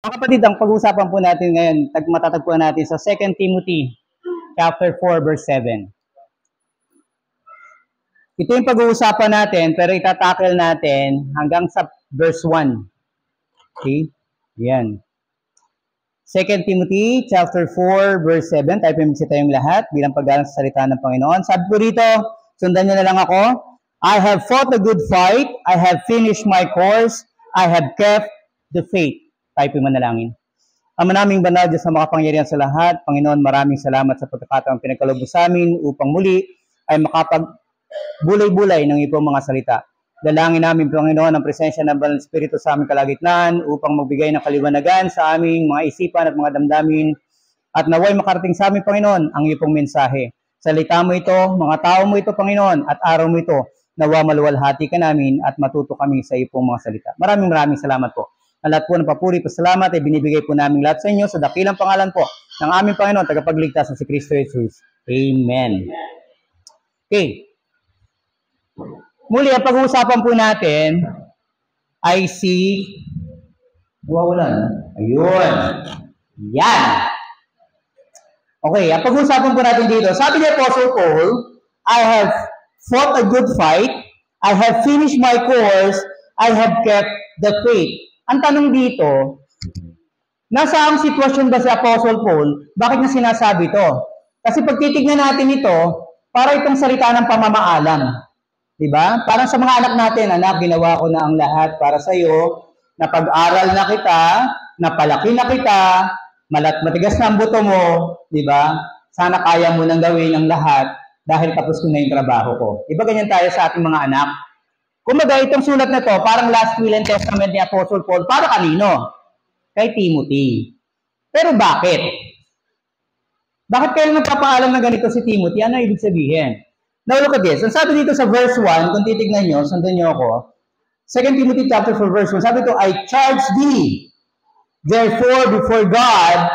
Mga kapatid, ang pag-uusapan po natin ngayon, matatagpuan natin sa 2 Timothy chapter 4, verse 7. Ito yung pag-uusapan natin, pero itatackle natin hanggang sa verse 1. Okay? Yan. 2 Timothy chapter 4, verse 7. Tayo pimisita yung lahat bilang pag-aaral sa salita ng Panginoon. Sabi ko rito, sundan nyo na lang ako. I have fought a good fight. I have finished my course. I have kept the faith. Tayo manalangin. Ama naming banal Diyos na makapangyarihan sa lahat, Panginoon, maraming salamat sa pagkakataong pinagkaloob sa amin upang muli ay makapagbulay-bulay ng iyong mga salita. Dalangin namin, Panginoon, ang presensya ng Banal Espiritu sa aming kalagitnaan upang magbigay ng kaliwanagan sa aming mga isipan at mga damdamin at naway makarating sa amin, Panginoon, ang iyong mensahe. Salita mo ito, mga tao mo ito, Panginoon, at araw mo ito, nawa maluwalhati ka namin at matuto kami sa iyong mga salita. Maraming salamat po. Ang lahat po ng papuri, pasalamat ay binibigay po namin lahat sa inyo sa dakilang pangalan po ng aming Panginoon, tagapagligtas na si Kristo Jesus. Amen. Okay. Muli, ang pag-uusapan po natin ay si... Ayun. Yan. Okay, ang pag-uusapan po natin dito, sabi ni Apostle Paul, I have fought a good fight, I have finished my course, I have kept the faith. Ang tanong dito, nasa ang sitwasyon ba si Apostle Paul? Bakit niya sinasabi ito? Kasi pag titignan natin ito, para itong salita ng pamamaalam. Diba? Parang sa mga anak natin, anak, ginawa ko na ang lahat para sa iyo, napag-aral na kita, napalaki na kita, matigas na ang buto mo, diba? Sana kaya mo nang gawin ang lahat dahil tapos ko na yung trabaho ko. Diba ganyan tayo sa ating mga anak? Kumaga, itong sulat na to, parang last will and testament ni Apostle Paul, para kanino? Kay Timothy. Pero bakit? Bakit kayo nagpapaalam na ganito si Timothy? Ano ibig sabihin? Now look at this. Ang sabi dito sa verse 1, kung titignan nyo, sundan nyo ako, 2 Timothy chapter 4 verse 1, sabi ito, I charge thee, therefore before God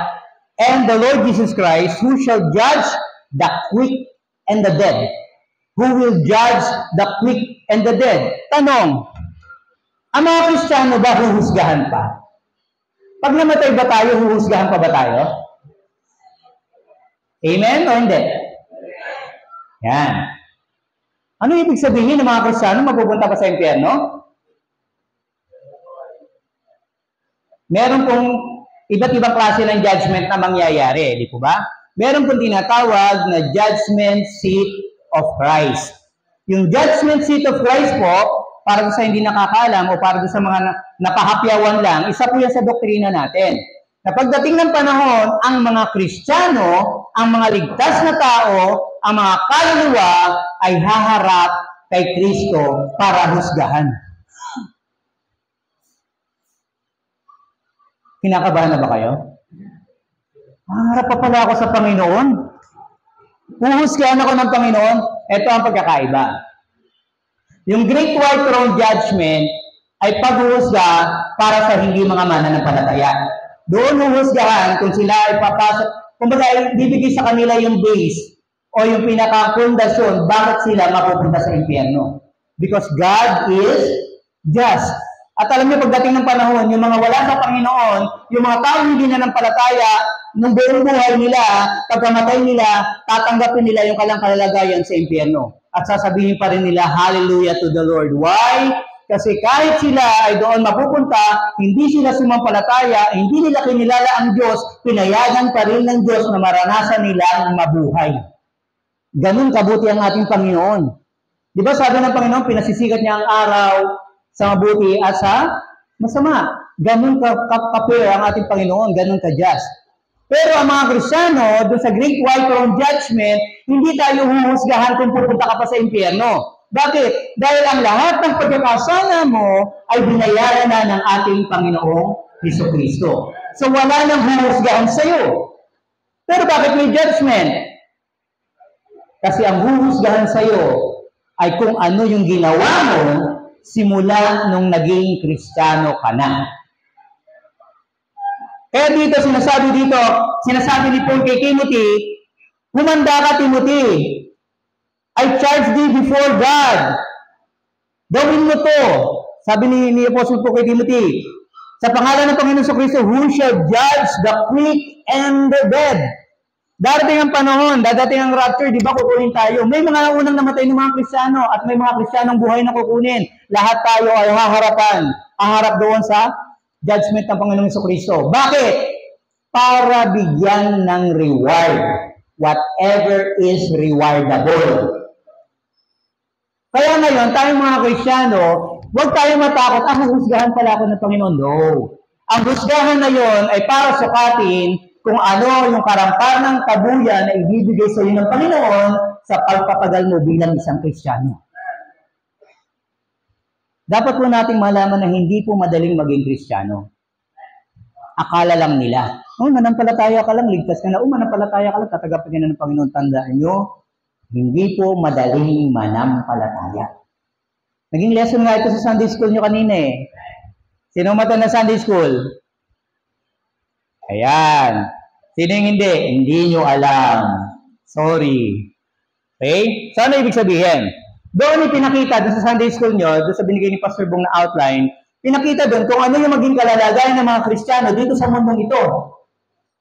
and the Lord Jesus Christ, who shall judge the quick and the dead. Who will judge the quick and the dead? Tanong, ang mga Kristiyano ba huhusgahan pa? Pag namatay ba tayo, huhusgahan pa ba tayo? Amen o hindi? Yan. Ano ibig sabihin ng mga Kristiyano mapupunta pa sa impyerno? Meron pong iba't ibang klase ng judgment na mangyayari, di po ba? Meron pong tinatawag na judgment seat of Christ. Yung judgment seat of Christ po, para sa hindi nakakaalam o para sa mga napahapyawan lang, isa po yan sa doktrina natin. Na pagdating ng panahon, ang mga Kristiyano, ang mga ligtas na tao, ang mga kaluluwa ay haharap kay Kristo para husgahan. Kinakabahan na ba kayo? Haharap pa pala ako sa Panginoon. Huhusgahan ako ng Panginoon. Ito ang pagkakaiba. Yung Great White Throne Judgment ay paghuhusga para sa hindi mga mananampalataya. Doon huhusgahan kung sila ay papasok, kumbaga bibigay sa kanila yung base o yung pinaka-pundasyon bakit sila mapupunta sa impyerno. Because God is just. At alam niyo, pagdating ng panahon, yung mga wala sa Panginoon, yung mga tao hindi nananampalataya, nung buong buhay nila, pagkamatay nila, tatanggapin nila yung kalalagayan sa impyerno. At sasabihin pa rin nila, Hallelujah to the Lord. Why? Kasi kahit sila ay doon mapupunta, hindi sila sumampalataya, hindi nila kinilala ang Diyos, pinayagan pa rin ng Diyos na maranasan nila ang mabuhay. Ganun kabuti ang ating Panginoon. Di ba sabi ng Panginoon, pinasisikat niya ang araw sa mabuti at sa masama. Ganun ka-fair ang ating Panginoon, ganun ka-just. Pero ang mga Kristiyano, doon sa Great White Throne Judgment, hindi tayo huhusgahan kung pupunta ka pa sa impyerno. Bakit? Dahil ang lahat ng pagkakasala mo ay binayaran na ng ating Panginoong Jesucristo. So wala nang huhusgahan sa iyo. Pero bakit may judgment? Kasi ang huhusgahan sa iyo ay kung ano yung ginawa mo simula nung naging Kristiyano ka na. Kaya dito, sinasabi ni Paul kay Timothy, humanda ka, Timothy. I charge thee before God. Gawin mo to. Sabi ni Apostle Paul kay Timothy, Sa pangalan ng Panginoon Kristo, who shall judge the quick and the dead? Darating ang panahon, dadating ang rapture, di ba kukunin tayo? May mga unang namatay ng mga Kristiyano at may mga Kristiyanong buhay na kukunin. Lahat tayo ay haharap doon sa judgment ng Panginoong Kristo. Bakit? Para bigyan ng reward. Whatever is rewardable. Kaya ngayon, tayong mga Kristiyano, huwag tayo matakot, husgahan pala ako ng Panginoon. No. Ang husgahan na yon ay para sukatin kung ano yung karampal ng kabuyan na ibibigay sa iyo ng Panginoon sa pagpapagal mo bilang isang Kristiyano. Dapat po nating malaman na hindi po madaling maging Kristiyano. Akala lang nila. Manampalataya ka lang, ligtas ka na. Manampalataya ka lang, tatagapin na ng Panginoon. Tandaan nyo, hindi po madaling manampalataya. Naging lesson nga ito sa Sunday school nyo kanina eh. Sino mata na Sunday school? Ayan. Sino yung hindi? Hindi nyo alam. Sorry. Okay? So ano ibig sabihin? Doon ipinakita, doon sa Sunday school nyo, doon sa binigay ni Pastor Bong na outline, pinakita doon kung ano yung maging kalalagayan ng mga Kristiyano dito sa mundong ito.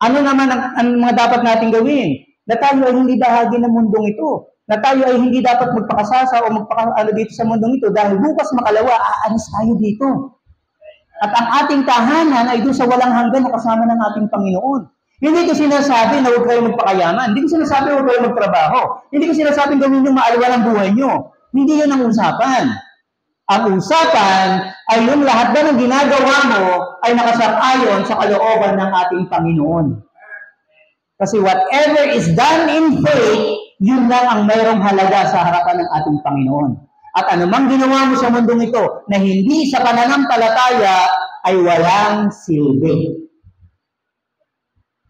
Ano naman ang mga dapat nating gawin? Na tayo ay hindi bahagi ng mundong ito. Na tayo ay hindi dapat magpakasasa o magpakaano dito sa mundong ito dahil bukas makalawa, aalis tayo dito. At ang ating tahanan ay doon sa walang hanggan na kasama ng ating Panginoon. Hindi ko sinasabi na huwag kayo magpakayaman. Hindi ko sinasabi na huwag kayo magtrabaho. Hindi ko sinasabi gawin yung maaliwan ang buhay nyo. Hindi yun ang usapan. Ang usapan ay yung lahat ba ng ginagawa mo ay nakasang-ayon sa kalooban ng ating Panginoon. Kasi whatever is done in faith, yun lang ang mayroong halaga sa harapan ng ating Panginoon. At anumang ginawa mo sa mundong ito na hindi sa pananampalataya ay walang silbi.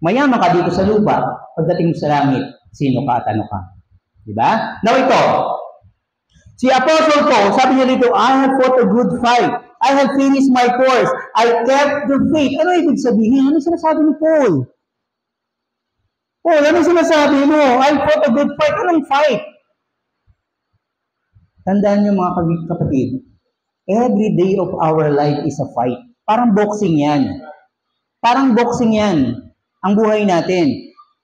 Mayaman ka dito sa lupa, pagdating mo sa langit, sino ka at ano ka. Diba? Now ito, si Apostle Paul, sabi niya dito, I have fought a good fight. I have finished my course. I kept the faith. Ano ibig sabihin? Ano sinasabi ni Paul? Paul, ano sinasabi mo? I fought a good fight. Anong fight? Tandaan niyo mga kapatid, every day of our life is a fight. Parang boxing yan. Parang boxing yan, ang buhay natin.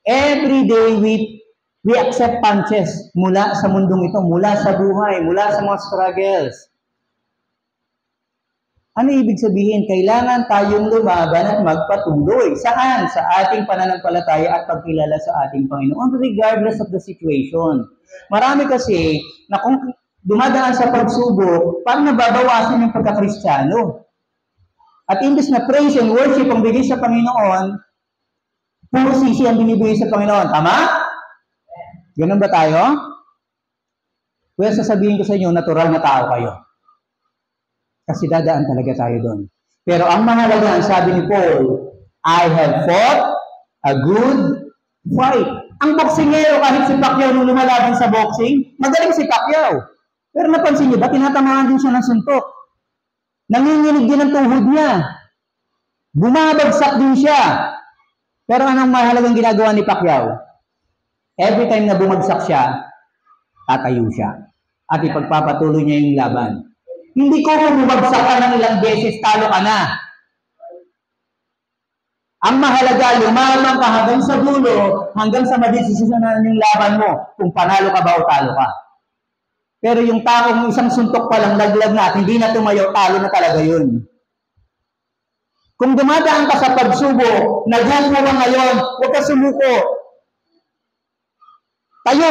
Every day we accept punches mula sa mundong ito, mula sa buhay, mula sa mga struggles. Ano ibig sabihin? Kailangan tayong lumaban at magpatuloy. Saan? Sa ating pananampalataya at pagkilala sa ating Panginoon, regardless of the situation. Marami kasi na kung dumadaan sa pagsubok, parang nababawasan yung pagkakristyano. At imbes na praise and worship ang bigay sa Panginoon, puro sisi ang binibigay sa Panginoon. Tama? Ganun ba tayo? Well, sasabihin ko sa inyo, natural na tao kayo. Kasi dadaan talaga tayo doon. Pero ang mahalaga, ang sabi ni Paul, I have fought a good fight. Ang boksingero, kahit si Pacquiao nung lumalaban sa boxing, magaling si Pacquiao. Pero napansin niyo ba, tinatamaan din siya ng suntok. Nanginginig din ang tuhod niya. Bumabagsak din siya. Pero anong mahalagang ginagawa ni Pacquiao? Every time na bumagsak siya, tatayo siya. At ipagpapatuloy niya yung laban. Hindi ko kung bumagsak ka ng ilang beses, talo ka na. Ang mahalaga, lumaban ka hanggang sa dulo, hanggang sa madesisyonan yung laban mo, kung panalo ka ba o talo ka. Pero yung taong isang suntok pa lang, laglag na at hindi na tumayo, talo na talaga yun. Kung dumadaan ka sa pagsubok, nagupo ka ngayon, huwag ka sumuko. Tayo,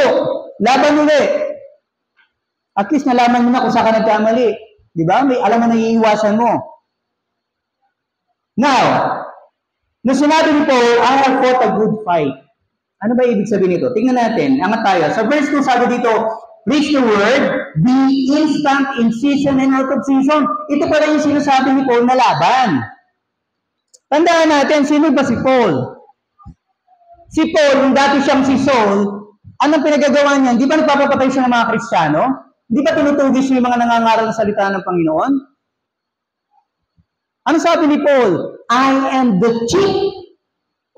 laban ulit. At least nalaman mo na kung saan ka nagkamali. Di ba? May alam mo na iiwasan mo. Now, nung sinabi ni Paul, I have fought a good fight. Ano ba ibig sabihin nito? Tingnan natin. Angat tayo. Sa verse 2, sabi dito, preach the word, be instant in season and out of season. Ito pala yung sinasabi ni Paul na laban. Tandaan natin, sino ba si Paul? Si Paul, yung dati siyang si Saul, anong pinagagawa niya? Di ba nagpapapatay siya ng mga Kristiyano? Di ba tinutugis niya yung mga nangangaral ng salita ng Panginoon? Ano sabi ni Paul? I am the chief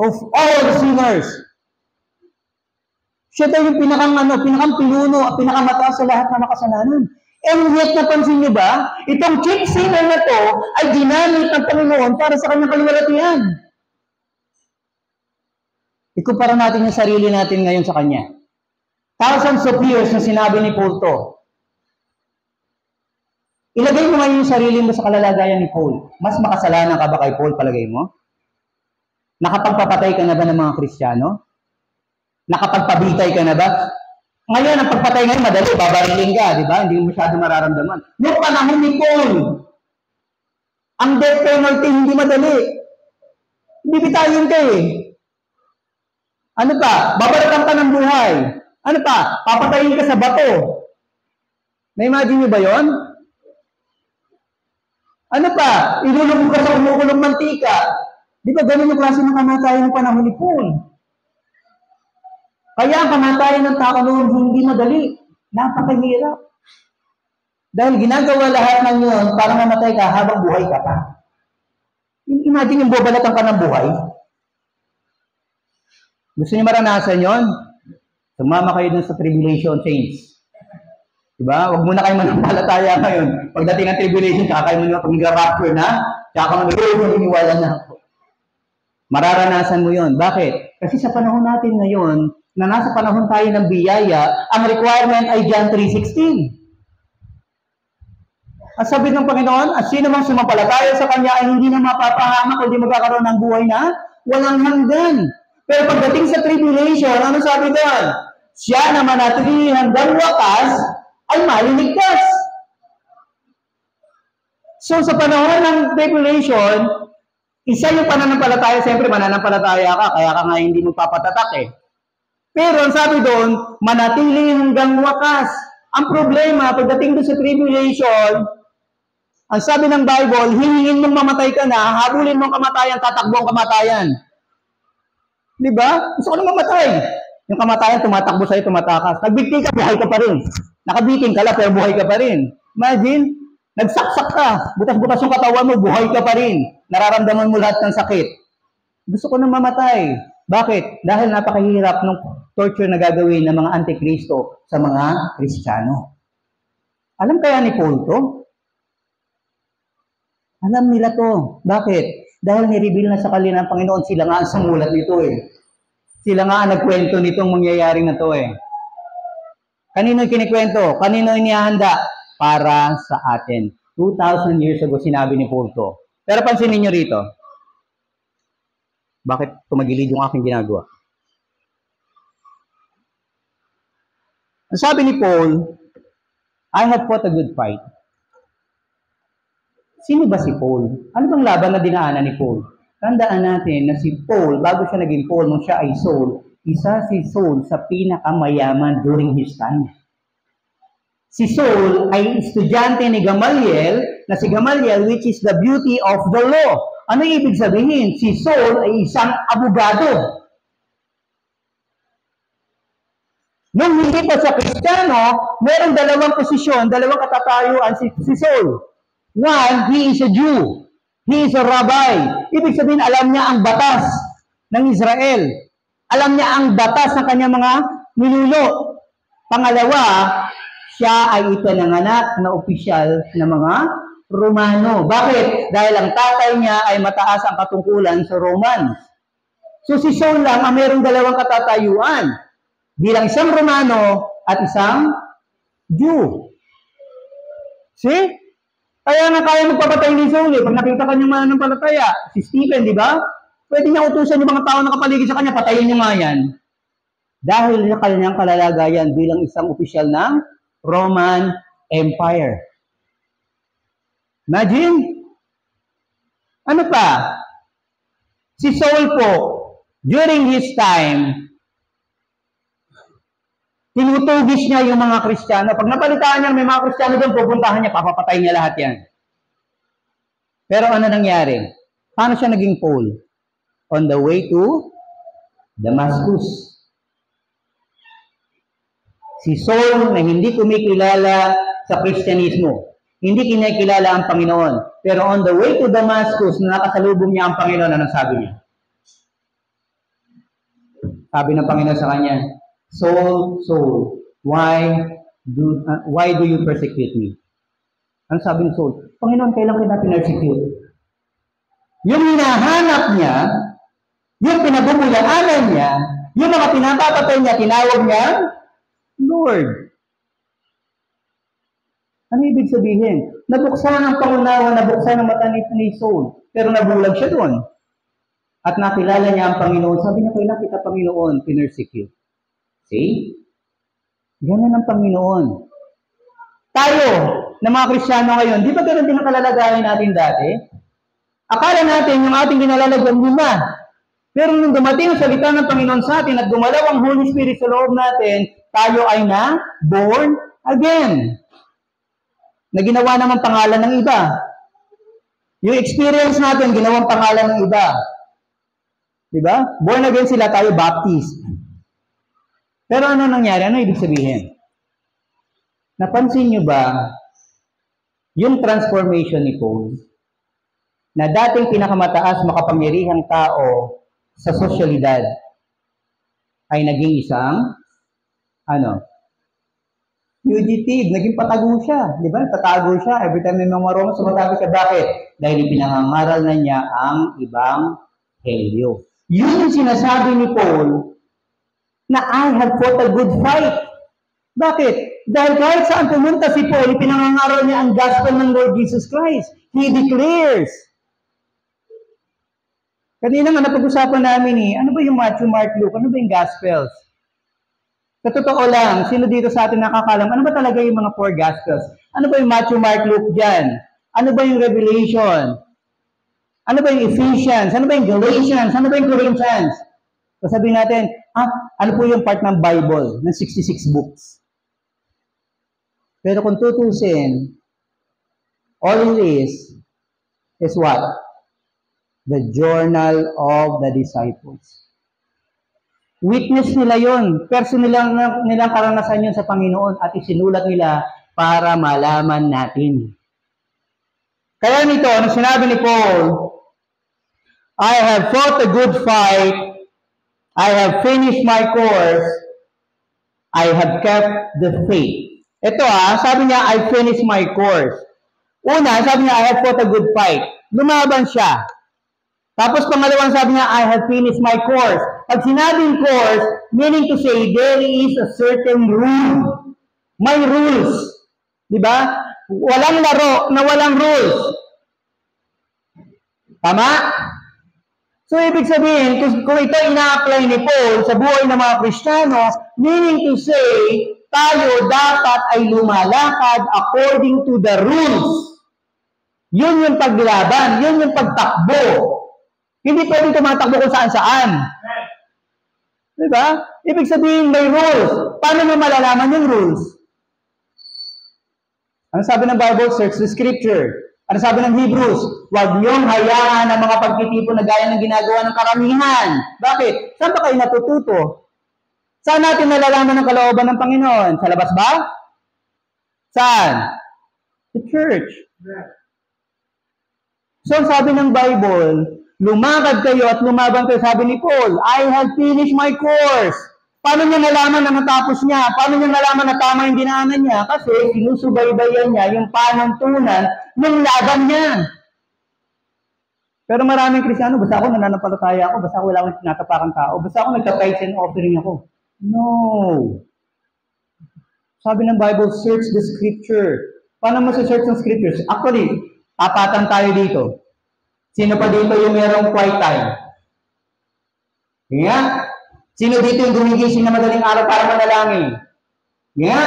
of all sinners. Siya daw yung pinakang pinuno at pinakamataas sa lahat ng makasalanan. And yet, napansin niyo ba, itong chief sinner na to ay ginamit ng Panginoon para sa kanyang kaluwalhatian. Ikumpara natin yung sarili natin ngayon sa kanya. Thousands of years na sinabi ni Paul to. Ilagay mo ngayon yung sarili mo sa kalalagayan ni Paul. Mas makasalanan ka ba kay Paul, palagay mo? Nakapagpapatay ka na ba ng mga Kristiyano? Nakapagpabitay ka na ba? Ngayon, ang pagpatay ngayon, madali, babariling ka, di ba? Hindi mo masyado mararamdaman. Noong panahon ni Paul, ang death penalty hindi madali. Bibitayin ka eh. Ano pa? Babaratan ka ng buhay. Ano pa? Papatayin ka sa bato. Na-imagine niyo ba yon? Ano pa? Ilulubog ka sa kumukulong mantika. Di ba ganun yung klase ng kamatayan ng panahon ni Paul? Kaya ang kamatayan ng tao noon hindi madali. Napakahirap. Dahil ginagawa lahat ng yun para mamatay ka habang buhay ka pa. Imagine yung bobalatan ka ng buhay. Gusto niyo maranasan yon? Sumama kayo dun sa tribulation saints. Diba? Huwag muna kayo manampalataya ngayon. Pagdating ng tribulation, tsaka kayo muna pag-rapture na, tsaka maniniwala na ako. Mararanasan mo yon. Bakit? Kasi sa panahon natin ngayon, na nasa panahon tayo ng biyaya, ang requirement ay John 3:16. Ang sabi ng Panginoon, at sino mang sumampalataya sa Kanya ay hindi na mapapahamak, kundi magkakaroon ng buhay na walang hanggan. Pero pagdating sa tribulation, ano sabi doon? Siya na manatili hanggang wakas ay maliligtas. So sa panahon ng tribulation, isa yung pananampalataya, siyempre mananampalataya ka, kaya ka nga hindi mo papatatak eh. Pero ang sabi doon, manatili hanggang wakas. Ang problema, pagdating doon sa tribulation, ang sabi ng Bible, hihingin mong mamatay ka na, habulin mong kamatayan, tatakbo ang kamatayan. Di ba? Gusto ko na mamatay. Yung kamatayan, tumatakbo sa'yo, tumatakas. Nagbigti ka, buhay ka pa rin. Nakabiting ka lang, pero buhay ka pa rin. Imagine, nagsaksak ka, butas-butas yung katawan mo, buhay ka pa rin. Nararamdaman mo lahat ng sakit. Gusto ko na mamatay. Bakit? Dahil napakahirap ng torture na gagawin ng mga antikristo sa mga Kristiyano. Alam kaya ni Paul to? Alam nila to. Bakit? Dahil nireveal na sa kanila ng Panginoon, sila nga ang sumulat nito eh. Sila nga ang nagkwento nitong mangyayaring na to eh. Kanino kinikwento? Kanino inihanda? Para sa atin. 2,000 years ago, sinabi ni Paul to. Pero pansinin nyo rito. Bakit tumagilid yung aking ginagawa? Ang sabi ni Paul, I have fought a good fight. Sino ba si Paul? Ano bang laban na dinaanan ni Paul? Tandaan natin na si Paul, bago siya naging Paul, nung siya ay Saul, isa si Saul sa pinakamayaman during his time. Si Saul ay estudyante ni Gamaliel, na si Gamaliel, which is the beauty of the law. Ano ibig sabihin? Si Saul ay isang abogado. Nung hindi pa sa Kristiyano, meron dalawang posisyon, dalawang katatayuan si Saul. One, he is a Jew. He is a rabbi. Ibig sabihin, alam niya ang batas ng Israel. Alam niya ang batas ng kanyang mga ninuno. Pangalawa, siya ay ipinanganak na opisyal ng mga Romano. Bakit? Dahil ang tatay niya ay mataas ang katungkulan sa Romans. So si Saul lang ang mayroong dalawang katatayuan. Bilang isang Romano at isang Jew. See? Kaya nga kaya magpapatay ni Saul eh. Pag nakita kanyang mananampalataya, si Stephen, di ba? Pwede niya utusan yung mga tao na kapaligid sa kanya, patayin niyo nga yan. Dahil sa kanyang kalalagayan bilang isang opisyal ng Roman Empire. Imagine? Ano pa? Si Saul po, during his time, tinutugis niya yung mga Kristiyano. Pag napalitaan niya may mga Kristiyano doon, pupuntahan niya, papapatay niya lahat yan. Pero ano nangyari? Paano siya naging Paul? On the way to Damascus. Si Saul na hindi kumikilala sa Kristyanismo, hindi kinikilala ang Panginoon. Pero on the way to Damascus, na nakasalubong niya ang Panginoon, ano sabi niya? Sabi ng Panginoon sa kanya, Saul, Saul, why Why do you persecute me? Ano sabi ni Saul? Panginoon, kailan kita pinersecute? Yung hinahanap niya, yung pinagmumulaanan niya, yung mga pinapapatay niya, tinawag niya, Lord. Ano ibig sabihin? Nabuksan ang pangunawa, nabuksan ang mata ni Saul. Pero nabulag siya doon. At nakilala niya ang Panginoon. Sabi niya, kailan kita Panginoon pinersecute? See? Ganun ang Panginoon. Tayo, na mga Kristiyano ngayon, di ba ganun din ang kalalagayan natin dati? Akala natin yung ating kinalalagyan lima. Pero nung dumating ang salita ng Panginoon sa atin at gumalaw ang Holy Spirit sa loob natin, tayo ay na born again. Na ginawa naman pangalan ng iba. Yung experience natin, ginawang pangalan ng iba. Diba? Born again sila, tayo Baptist. Pero ano nangyari? Ano ibig sabihin? Napansin nyo ba yung transformation ni Paul na dating pinakamataas makapangyarihang tao sa sosyalidad ay naging isang fugitive, naging patago siya. Di ba? Tatago siya. Every time may mga Roma, sumatago siya. Bakit? Dahil ipinangangaral na niya ang ibang helyo. Yun yung sinasabi ni Paul na I have fought a good fight. Bakit? Dahil kahit saan pumunta si Paul, ipinangangaral niya ang gospel ng Lord Jesus Christ. He declares. Kanina nga napag-usapan namin ano ba yung Matthew, Mark, Luke? Ano ba yung Gospels? Sa totoo lang, sino dito sa atin nakakalam? Ano ba talaga yung mga four Gospels? Ano ba yung Matthew, Mark, Luke dyan? Ano ba yung Revelation? Ano ba yung Ephesians? Ano ba yung Galatians? Ano ba yung Corinthians? Sasabihin natin, ano po yung part ng Bible, ng 66 books? Pero kung tutusin, all it is what? The journal of the disciples. Witness nila yon, personal nilang karanasan yun sa Panginoon at isinulat nila para malaman natin. Kaya nito, ano sinabi ni Paul, I have fought a good fight, I have finished my course, I have kept the faith. Ito sabi niya, I finished my course. Una, sabi niya, I have fought a good fight. Lumaban siya. Tapos pangalawang sabi niya, I have finished my course. Pag sinabing course, meaning to say, there is a certain rule. May rules. Diba? Walang laro na walang rules. Tama? So, ibig sabihin, kung ito ina-apply ni Paul sa buhay ng mga Kristiyano, meaning to say, tayo dapat ay lumalakad according to the rules. Yun yung paglaban, yun yung pagtakbo. Hindi pwedeng tumatakbo kung saan-saan. Diba? Ibig sabihin, may rules. Paano mo malalaman yung rules? Ano sabi ng Bible? Search the Scripture. Ano sabi ng Hebrews? Huwag niyong hayaan ang mga pagtitipon na gaya ng ginagawa ng karamihan. Bakit? Saan ba kayo natututo? Saan natin nalalaman ang kalooban ng Panginoon? Sa labas ba? Saan? The church. So, sabi ng Bible, lumakad kayo at lumaban kayo. Sabi ni Paul, I have finished my course. Paano niya nalaman na natapos niya? Paano niya nalaman na tama yung dinaanan niya? Kasi sinusubaybayan niya yung panuntunan ng laban niya. Pero maraming Kristiyano, basta ako nananampalataya ako, basta ako wala akong tinatapakang tao, basta ako nagka-tithes and offering ako. No. Sabi ng Bible, search the Scripture. Paano mo search ng Scriptures? Actually, tapatan tayo dito. Sino pa dito yung merong quiet time? Nga? Sino dito yung gumigising na madaling araw para manalangin? Nga?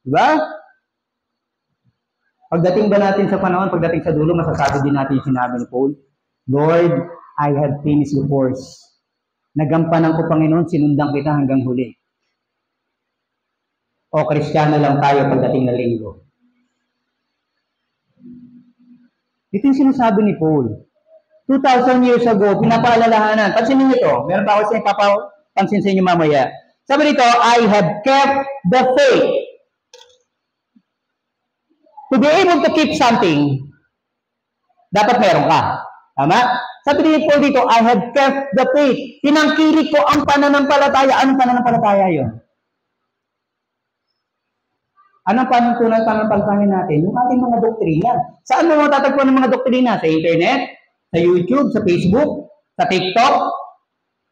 Diba? Pagdating ba natin sa panahon, pagdating sa dulo, masasabi din natin yung sinabi ni Paul, Lord, I have finished the course. Nagampanan ko, Panginoon, sinundan kita hanggang huli. O Kristiyano lang tayo pagdating na linggo. Ito yung sinasabi ni Paul. 2,000 years ago, pinapaalalahanan. Pansinin niyo ito. Meron pa ako sa pansin sa inyo mamaya. Sabi nito, I have kept the faith. To be able to keep something, dapat meron ka. Tama? Sabi ni Paul dito, I have kept the faith. Tinangkilik ko ang pananampalataya. Anong pananampalataya yun? Anong pananampalataya natin? Yung ating mga doktrina. Saan mo matatagpuan ng mga doktrina? Sa internet? Sa YouTube? Sa Facebook? Sa TikTok?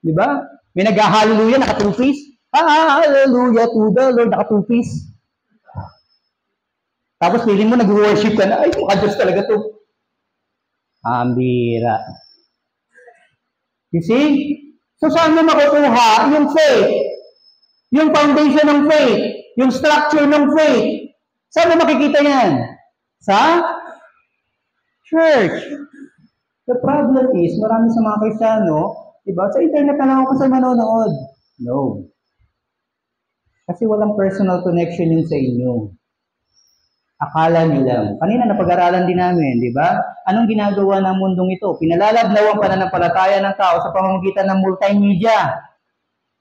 Di ba? May nag-hallelujah, naka-two-piece. Hallelujah to the Lord, naka-two-piece. Tapos feeling mo nag-worship ka na, ay, maka-Diyos talaga to. Ambira. You see? So saan mo makukuha yung faith? Yung foundation ng faith? Yung structure ng faith? Saan mo makikita yan? Sa church. The problem is, marami sa mga Kristiyano, diba? Sa internet na lang ako kasi manonood. No. Kasi walang personal connection yun sa inyo. Akala nyo lang. Kanina napag-aralan din namin, di ba? Anong ginagawa ng mundong ito? Pinalalablaw ang pananampalataya ng tao sa pamamagitan ng multimedia.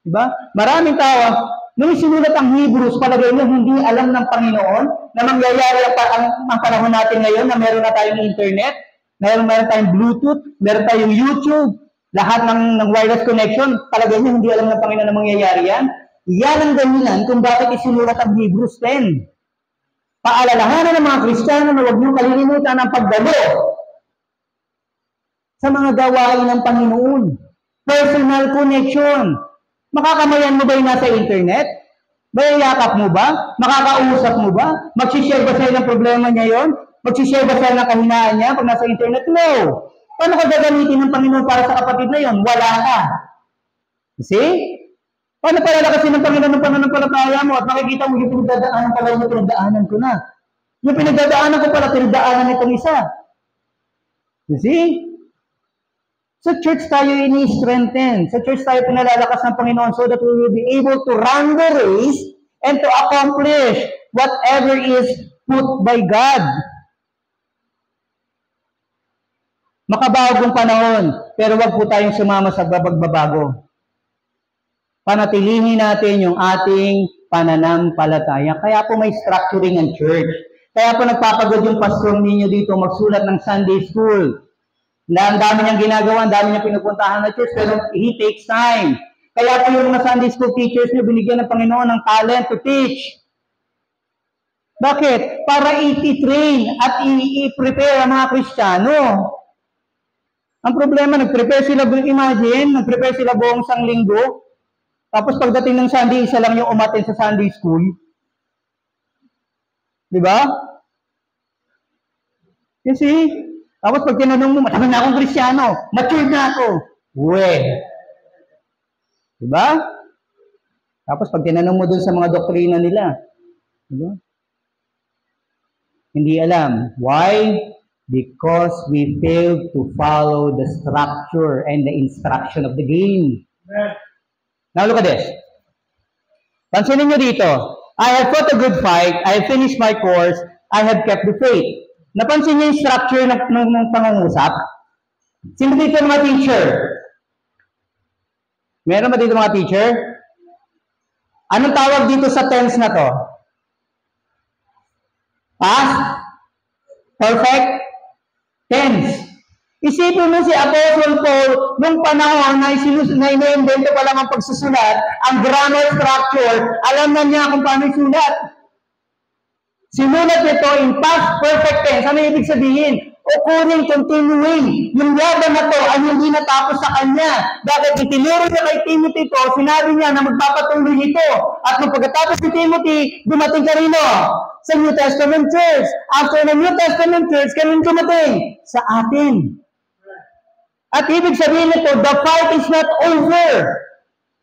Di ba? Maraming tao, nung isinulat ang Hebrews, palagay nyo hindi alam ng Panginoon na mangyayari ang panahon natin ngayon na meron na tayong internet, meron tayong Bluetooth, meron tayong YouTube, lahat ng wireless connection, palagay nyo hindi alam ng Panginoon na mangyayari yan. Yan ang dahilan kung bakit isinulat ang Hebrews 10. Paalalahanan ng mga Kristiyano na huwag niyong kalilimutan ang pagdalo sa mga gawain ng Panginoon. Personal connection. Makakamayan mo ba yung nasa internet? Mayayakap mo ba? Makakausap mo ba? Magsishare ba sa'yo ng problema niya yon? Magsishare ba sa'yo ng kahinaan niya pag nasa internet? No. Paano ka gagamitin ng Panginoon para sa kapatid na yon? Wala ka. See? Paano palalakasin ng Panginoon ng pananampalataya mo at makikita mo yung pinagdadaanan pala yung pinagdaanan ko na. Yung pinagdadaanan ko pala, pinagdaanan itong isa. You see? Sa church tayo ini-strengthen. Sa church tayo pinalalakas ng Panginoon so that we will be able to run the race and to accomplish whatever is put by God. Makabagong panahon, pero wag po tayong sumama sa babagbabago. Panatilihin natin yung ating pananampalataya. Kaya po may structuring ang church. Kaya po nagpapagod yung pastor ninyo dito magsulat ng Sunday school. Ang dami niyang ginagawa, ang dami niyang pinupuntahan na church, pero he takes time. Kaya po yung mga Sunday school teachers niyo, binigyan ng Panginoon ng talent to teach. Bakit? Para i-train at i-prepare ang mga Kristiyano. Ang problema, nag-prepare sila buong isang linggo, tapos pagdating ng Sunday, isa lang yung umattend sa Sunday school. Di ba? Kasi, tapos pag tinanong mo, matagal na akong Kristiyano, matured na ako. Uwe. Di ba? Tapos pag tinanong mo dun sa mga doktrina nila, di ba? Hindi alam. Why? Because we failed to follow the structure and the instruction of the game. Now look at this. Pansinin nyo dito. I have fought a good fight. I have finished my course. I have kept the faith. Napansin niyo yung structure ng pangungusap? Sino dito mga teacher? Meron ba dito mga teacher? Anong tawag dito sa tense na to? Past? Perfect? Tense. Isipin mo si Apostle Paul, nung panahon na ina-invento pa lang ang pagsusulat, ang grammar structure, alam na niya kung paano isulat. Sinulat nito in past perfect tense. Ano ibig sabihin? Occurring, continuing. Yung laban na to ay hindi natapos sa kanya. Bakit itinuro niya kay Timothy to, sinabi niya na magpapatuloy ito. At nung pagkatapos ni Timothy, dumating ka rino sa New Testament Church. After the New Testament Church, kailan dumating? Sa atin. At ibig sabihin nito, the fight is not over.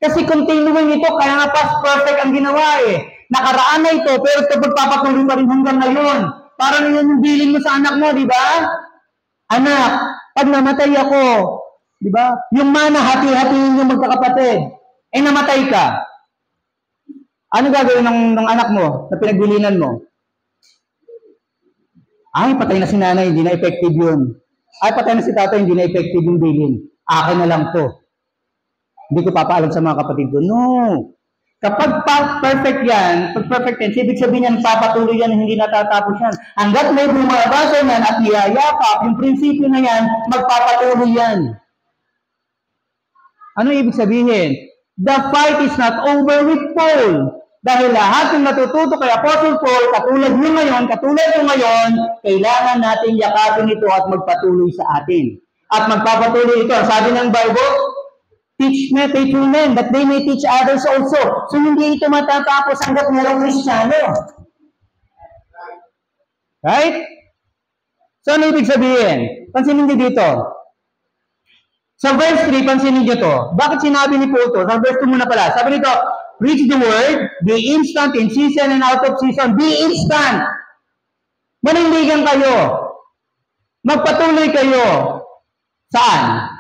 Kasi continuing ito, kaya nga past perfect ang ginawa eh. Nakaraan na ito, pero ito magpapatuloy pa rin hanggang ngayon. Parang yun yung bilin mo sa anak mo, di ba? Anak, pag namatay ako, di ba? Yung mana, hati-hatiin yung magkakapatid. Eh, namatay ka. Ano gagawin ng anak mo na pinagbilinan mo? Ay, patay na si nanay, hindi na effective yun. Ay, patay na si tatay, hindi na effective yung bilin. Akin na lang to. Hindi ko papaalam sa mga kapatid ko. No. Kapag perfect yan, pag perfect yan, ibig sabihin yan, papatuloy yan, hindi natatapos yan. Hanggat may bumabasa yan at niyayakap, yung prinsipyo na yan, magpapatuloy yan. Ano ibig sabihin? The fight is not over with Paul. Dahil lahat ng natututo kay Apostle Paul, katulad nyo ngayon, kailangan natin yakapin ito at magpatuloy sa atin. At magpapatuloy ito. Sabi ng Bible, teach faithful men that they may teach others also. So hindi ito matatapos hanggat mayroong Kristiyano. Right? So ano ibig sabihin? Pansinin niyo dito. Sa verse 3, pansinin niyo to. Bakit sinabi ni Paul to? Sa verse 2 muna pala. Sabi nito, preach the word, be instant in season and out of season. Be instant. Manindigan kayo. Magpatuloy kayo. Saan?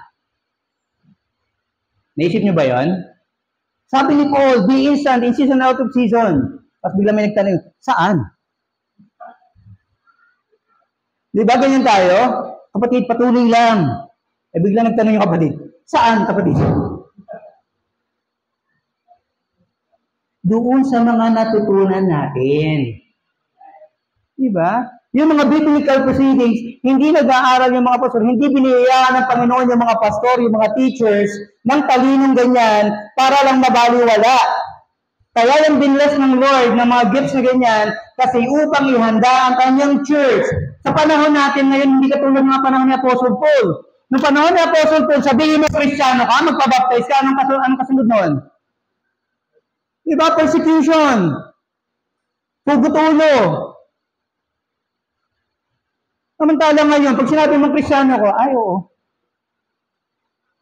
Naisip niyo ba yon? Sabi ni Paul, be instant in season and out of season. Tapos bigla may nagtanong, saan? Di ba ganyan tayo? Kapatid, patuloy lang. Bigla nagtanong yung kapatid, saan kapatid? Doon sa mga natutunan natin. Diba? Yung mga biblical proceedings, hindi nag-aaral yung mga pastor, hindi biniyayaan ng Panginoon yung mga pastor, yung mga teachers, ng talinong ganyan, para lang mabaliwala. Kaya yung binless ng Lord ng mga gifts na ganyan, kasi upang ihanda ang kanyang church. Sa panahon natin ngayon, hindi katulad ng panahon ni Apostle Paul. Noong panahon ni Apostle Paul, sabihin mo Kristiyano ka, magpabaptize ka, anong kasunod noon? Diba? Persecution. Pugutulo. Samantala ngayon, pag sinabi mong Kristiyano ko, ay oo.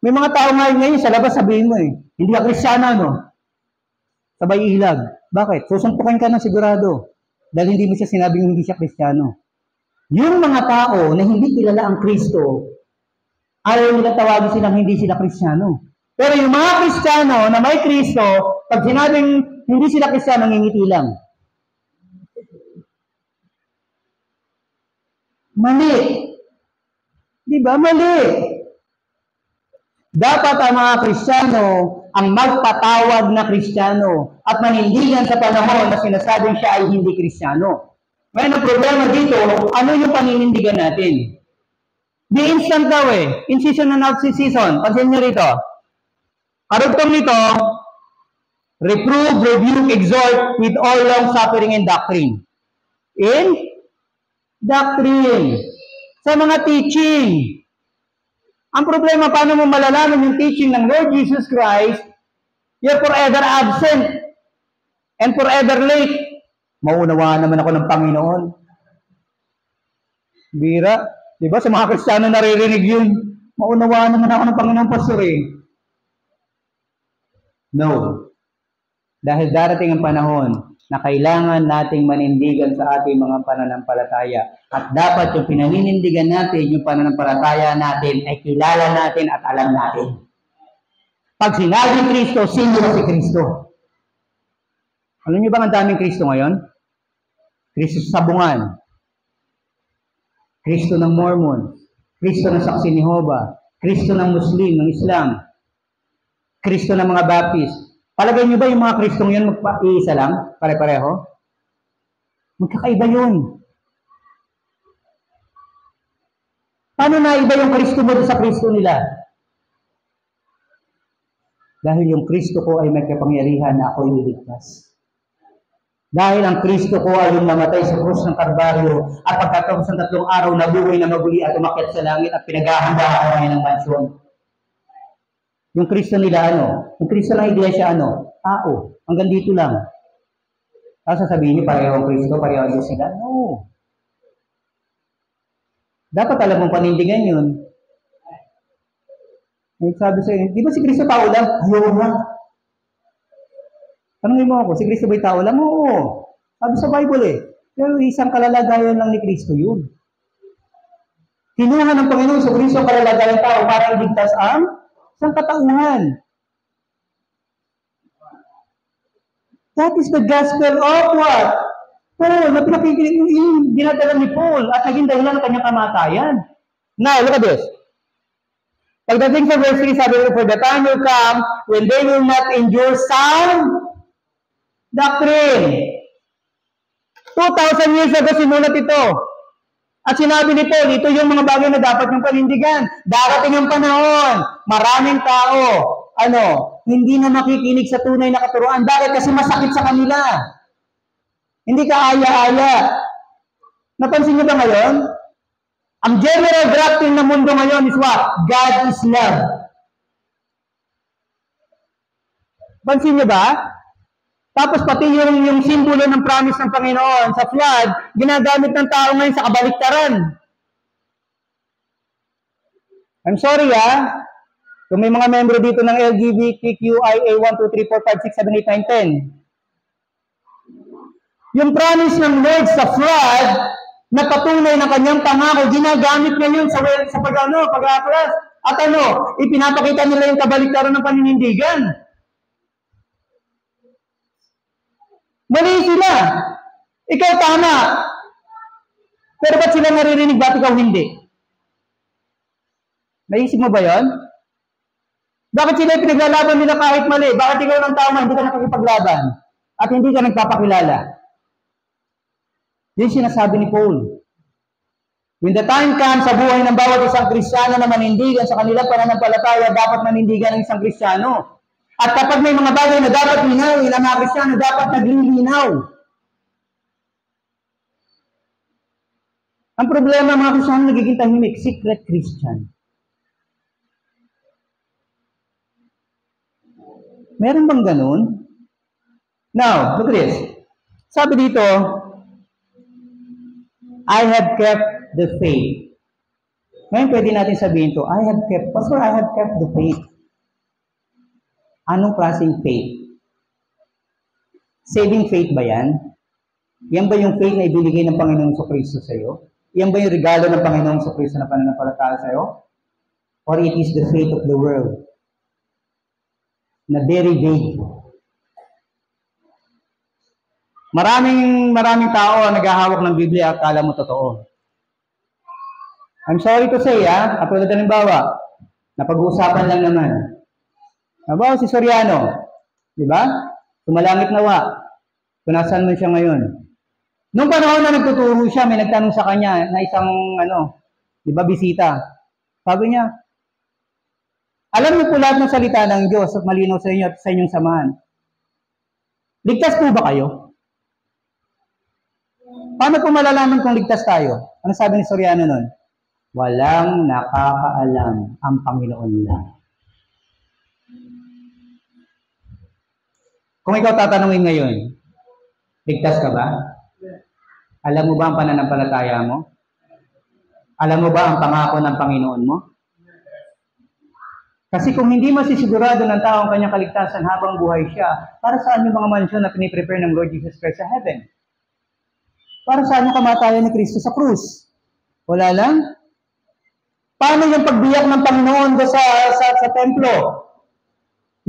May mga tao ngayon sa labas sabihin mo hindi ka Kristiyano, no? Sabay ilag. Bakit? Susuntukin ka ng sigurado. Dahil hindi mo siya sinabing hindi siya Kristiyano. Yung mga tao na hindi kilala ang Kristo, ayaw nila tawagin silang hindi sila Kristiyano. Pero yung mga Kristiyano na may Kristo, pag sinabing hindi sila Kristiyano, ngingiti lang. Mali. Di ba? Mali. Dapat ang mga Kristiyano ang magpatawag na Kristiyano at manindigan sa panahon na sinasabing siya ay hindi Kristiyano. Ngayon ang problema dito, ano yung paninindigan natin? Be instant daw in season and out season. Pansin nyo rito. Karugtong nito, reprove, rebuke, exhort with all long suffering and doctrine. In doctrine. Sa mga teaching. Ang problema, paano mo malalaman yung teaching ng Lord Jesus Christ, you're forever absent and forever late. Maunawaan naman ako ng Panginoon. Bira. Diba? Sa mga Kristiyano naririnig yun. Maunawaan naman ako ng Panginoon, Pastor No. Dahil darating ang panahon na kailangan nating manindigan sa ating mga pananampalataya. At dapat yung pinaninindigan natin, yung pananampalataya natin, ay kilala natin at alam natin. Pag sinabing Kristo, sino na si Kristo? Alam niyo ba ang daming Kristo ngayon? Kristo sa sabungan. Kristo ng Mormon. Kristo ng Saksi ni Jehovah. Kristo ng Muslim, ng Islam. Kristo ng mga Baptist. Palagay niyo ba yung mga Kristong yun magpa-iisa lang? Pare-pareho? Magkakaiba yun. Paano na iba yung Kristo mo sa Kristo nila? Dahil yung Kristo ko ay may kapangyarihan na ako iligtas. Dahil ang Kristo ko ay yung namatay sa krus ng Kalbaryo at pagkatapos ng 3 araw nabuhay na maguli at umakyat sa langit at pinaghahanda ako ngayon ng mansyon. Yung Kristo nila Yung Kristo ng iglesia tao. Hanggang dito lang. Tapos sasabihin niyo, pareho ang Kristo, pareho ang Diyos sila. No. Dapat alam mong panindigan yun. Sabi sa'yo, di ba si Kristo tao lang? Ayaw nga. Tanungin mo ako, si Kristo ba'y tao lang? Oo. Sabi sa Bible Pero isang kalalagayan lang ni Kristo yun. Kinuha ng Panginoon sa Kristo ang kalalagayan tao para iligtas ang isang katauhan. That is the gospel of what? Paul, na pinapigilan yung dinadala ni Paul at naging dahilan ng kanyang kamatayan. Now, look at this. Pagdating sa verse 3, sabi ko, for the time will come when they will not endure sound doctrine. 2,000 years ago sinulat ito. At sinabi ni Paul, ito yung mga bagay na dapat yung panindigan. Darating ang panahon, maraming tao hindi na makikinig sa tunay na katuruan. Bakit? Kasi masakit sa kanila. Hindi ka aya-aya. Napansin niyo ba ngayon? Ang general doctrine ng mundo ngayon is what? God is love. Pansin niyo ba? Tapos pati yung simbolo ng promise ng Panginoon sa flood, ginagamit ng tao ngayon sa kabaliktaran. I'm sorry kung may mga membro dito ng LGBTQIA 1, 2, 3, 4, 5, 6, 7, 8, 9, 10. Yung promise ng Lord sa flood, na patunay ng kanyang pangako, ginagamit ngayon sa pag-aaklas. At ipinapakita nila yung kabaliktaran ng paninindigan. Mali sila. Ikaw tama. Pero ba't sila naririnig, ba't ikaw hindi? Naisip mo ba yon? Bakit sila pinaglalaban nila kahit mali? Bakit ikaw ng tama, hindi ka nakakipaglaban? At hindi ka nagpapakilala? Yun sinasabi ni Paul. When the time comes sa buhay ng bawat isang Kristiyano na manindigan sa kanilang pananampalataya, dapat manindigan ng isang Kristiyano. At kapag may mga bagay na dapat linawin, ang mga Kristiyano dapat naglilinaw. Ang problema mga Kristiyano nagiging tahimik, secret Christian. Meron bang ganun? Now, look at this. Sabi dito, I have kept the faith. Ngayon pwede natin sabihin to, Pastor, I have kept the faith. Anong klaseng faith? Saving faith ba yan? Yan ba yung faith na ibinigay ng Panginoong Kristo sa iyo? Yan ba yung regalo ng Panginoong Kristo na pananampalataya sa iyo? Or it is the faith of the world? Na very vague. Maraming tao naghahawak ng Biblia at akala mo totoo. I'm sorry to say, katulad halimbawa, napag-uusapan lang naman. Halimbawa si Soriano, di ba? Sumalangit nawa. Kung nasaan man siya ngayon. Nung panahon na nagtuturo siya, may nagtanong sa kanya na isang, di ba, bisita. Sabi niya, alam niyo po lahat ng salita ng Diyos at malinaw sa inyo at sa inyong samahan. Ligtas po ba kayo? Paano po malalaman kung ligtas tayo? Ano sabi ni Soriano nun? Walang nakakaalam, ang Panginoon lang. Kung ikaw tatanungin ngayon, ligtas ka ba? Alam mo ba ang pananampalataya mo? Alam mo ba ang pangako ng Panginoon mo? Kasi kung hindi masisigurado ng tao ang kanyang kaligtasan habang buhay siya, para saan yung mga mansyon na piniprepare ng Lord Jesus Christ sa heaven? Para saan yung kamatayan ni Kristo sa krus? Wala lang? Paano yung pagbiyak ng Panginoon sa templo?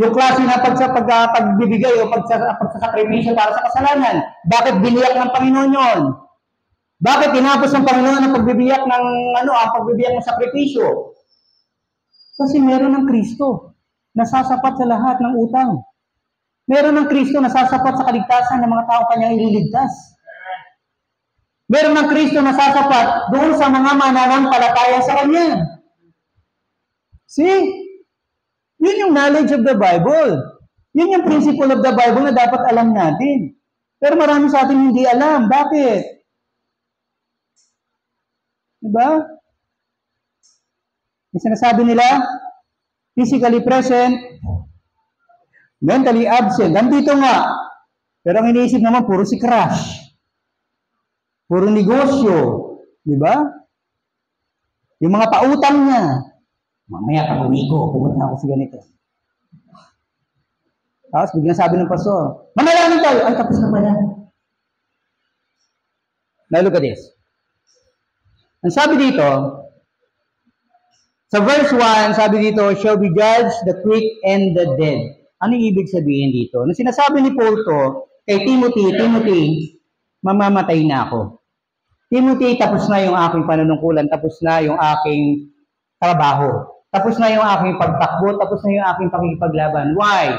Yung klase na pagbibigay o pagsasakripisyo para sa kasalanan. Bakit biniyak ng Panginoon yon? Bakit tinapos ng Panginoon ang pagbibiyak ng pagbibiyak ng sakripisyo? Kasi meron ng Kristo na sasapat sa lahat ng utang. Meron ng Kristo na sasapat sa kaligtasan ng mga tao kanyang ililigtas. Meron ng Kristo na sasapat doon sa mga mananampalataya sa Kanya. See? Yun yung knowledge of the Bible. Yun yung principle of the Bible na dapat alam natin. Pero marami sa atin hindi alam. Bakit? Diba? Yung sinasabi nila, physically present, mentally absent. Nandito nga. Pero ang iniisip naman, puro si crush. Puro negosyo. Diba? Yung mga pautang niya. Mamaya pag umigo, pumunta ako sa ganito. Tapos biglang sabi ng pastor, manalangin tayo. Ay, tapos na pala. Now look at this. Ang sabi dito, sa verse 1, sabi dito, shall be judged the quick and the dead. Ano yung ibig sabihin dito? Nung sinasabi ni Paul to, kay Timothy, mamamatay na ako. Timothy, tapos na yung aking panunungkulan, tapos na yung aking trabaho, tapos na yung aking pagtakbo, tapos na yung aking pakikipaglaban. Why?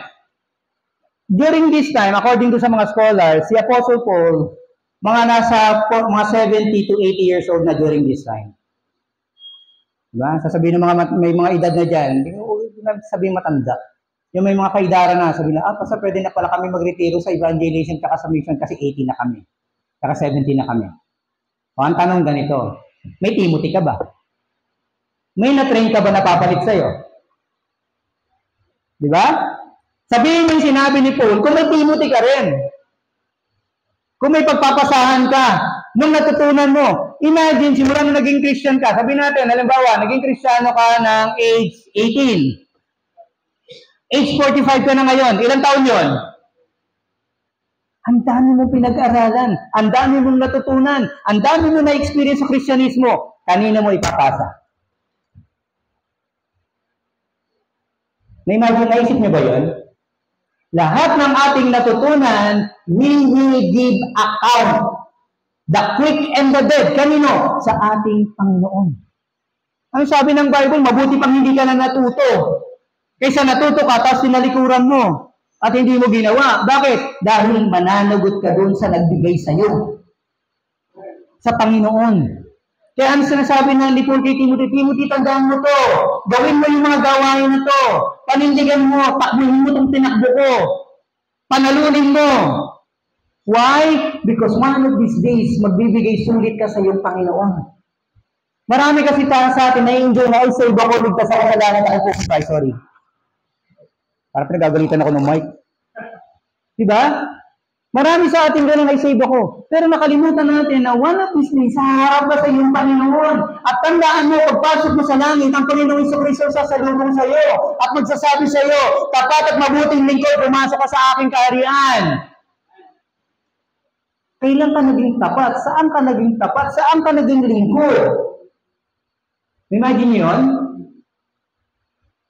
During this time, according to sa mga scholars, si Apostle Paul, mga 70 to 80 years old na during this time. Diba? Sasabihin ng may mga edad na dyan, hindi ko sabihin matanda. Yung may mga kaidara na, sabi na, basta pwede na pala kami mag-retiro sa evangelism tsaka sa mission kasi 18 na kami. Tsaka 17 na kami. O, ang tanong ganito, may Timothy ka ba? May na-train ka ba na papalit sa'yo? Di ba? Sabihin mo yung sinabi ni Paul, kung may Timothy ka rin, kung may pagpapasahan ka, nung natutunan mo, imagine, simula na naging Christian ka, sabihin natin, halimbawa, naging Kristiyano ka ng age 18. Age 45 ka na ngayon. Ilang taon yon? Ang dami mong pinag-aralan. Ang dami mong natutunan. Ang dami mong na-experience sa Kristyanismo. Kanina mo ipapasa. Na-imagine, naisip niyo ba yun? Lahat ng ating natutunan, we will give account. The quick and the dead. Kanino? Sa ating Panginoon. Ang sabi ng Bible, mabuti pang hindi ka na natuto. Kaysa natuto ka, tapos sinalikuran mo. At hindi mo ginawa. Bakit? Dahil mananagot ka doon sa nagbigay sa'yo. Sa Panginoon. Kaya ang sinasabi ng Paul kay Timothy, Timothy, tandaan mo to. Gawin mo yung mga gawain na to. Panindigan mo, takbuhin mo itong tinakbo ko. Panalunin mo. Why? Because one of these days, magbibigay sulit ka sa iyong Panginoon. Marami kasi sa atin na-enjoy na, ay, save ako, ligtas ako sa lahat, ako pupipay, sorry. Para pinagagalitan ako ng mic. Diba? Marami sa atin ganun ay save ako. Pero nakalimutan natin na one of these days, haharap ka sa iyong Panginoon. At tandaan mo, pagpasok mo sa langit, ang Panginoong Jesucristo sasalubong sa iyo at magsasabi sa iyo, tapat at mabuting lingkod, pumasok ka sa aking kaharian. Kailan ka naging tapat? Saan ka naging tapat? Saan ka naging lingkod? Imagine yun?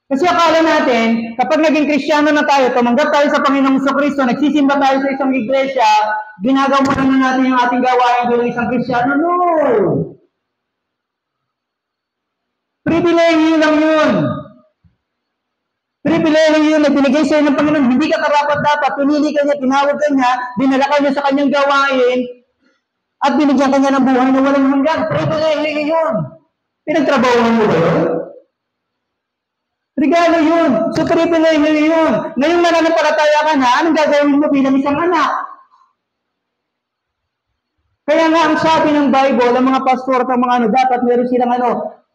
Kasi akala natin, kapag naging Kristiyano na tayo, tumanggap tayo sa Panginoong Jesucristo, nagsisimba tayo sa isang iglesia, ginagawa na natin yung ating gawain bilang isang Kristiyano. No! Pribilehiyo lang yun. Pribilehiyo yun na binigay sa'yo ng Panginoon. Hindi ka karapat-dapat. Pinili ka niya, tinawag ka niya, dinala ka niya sa kanyang gawain, at binigyan ka niya ng buhay na walang hanggan. Pribilehiyo yun. Pinagtrabahuan mo ba yun? Regalo yun. So, pribilehiyo yun. Ngayong mananampalataya ka na, anong gagawin mo bilang isang anak? Kaya nga, ang sabi ng Bible, ang mga pastor at ang mga dapat meron silang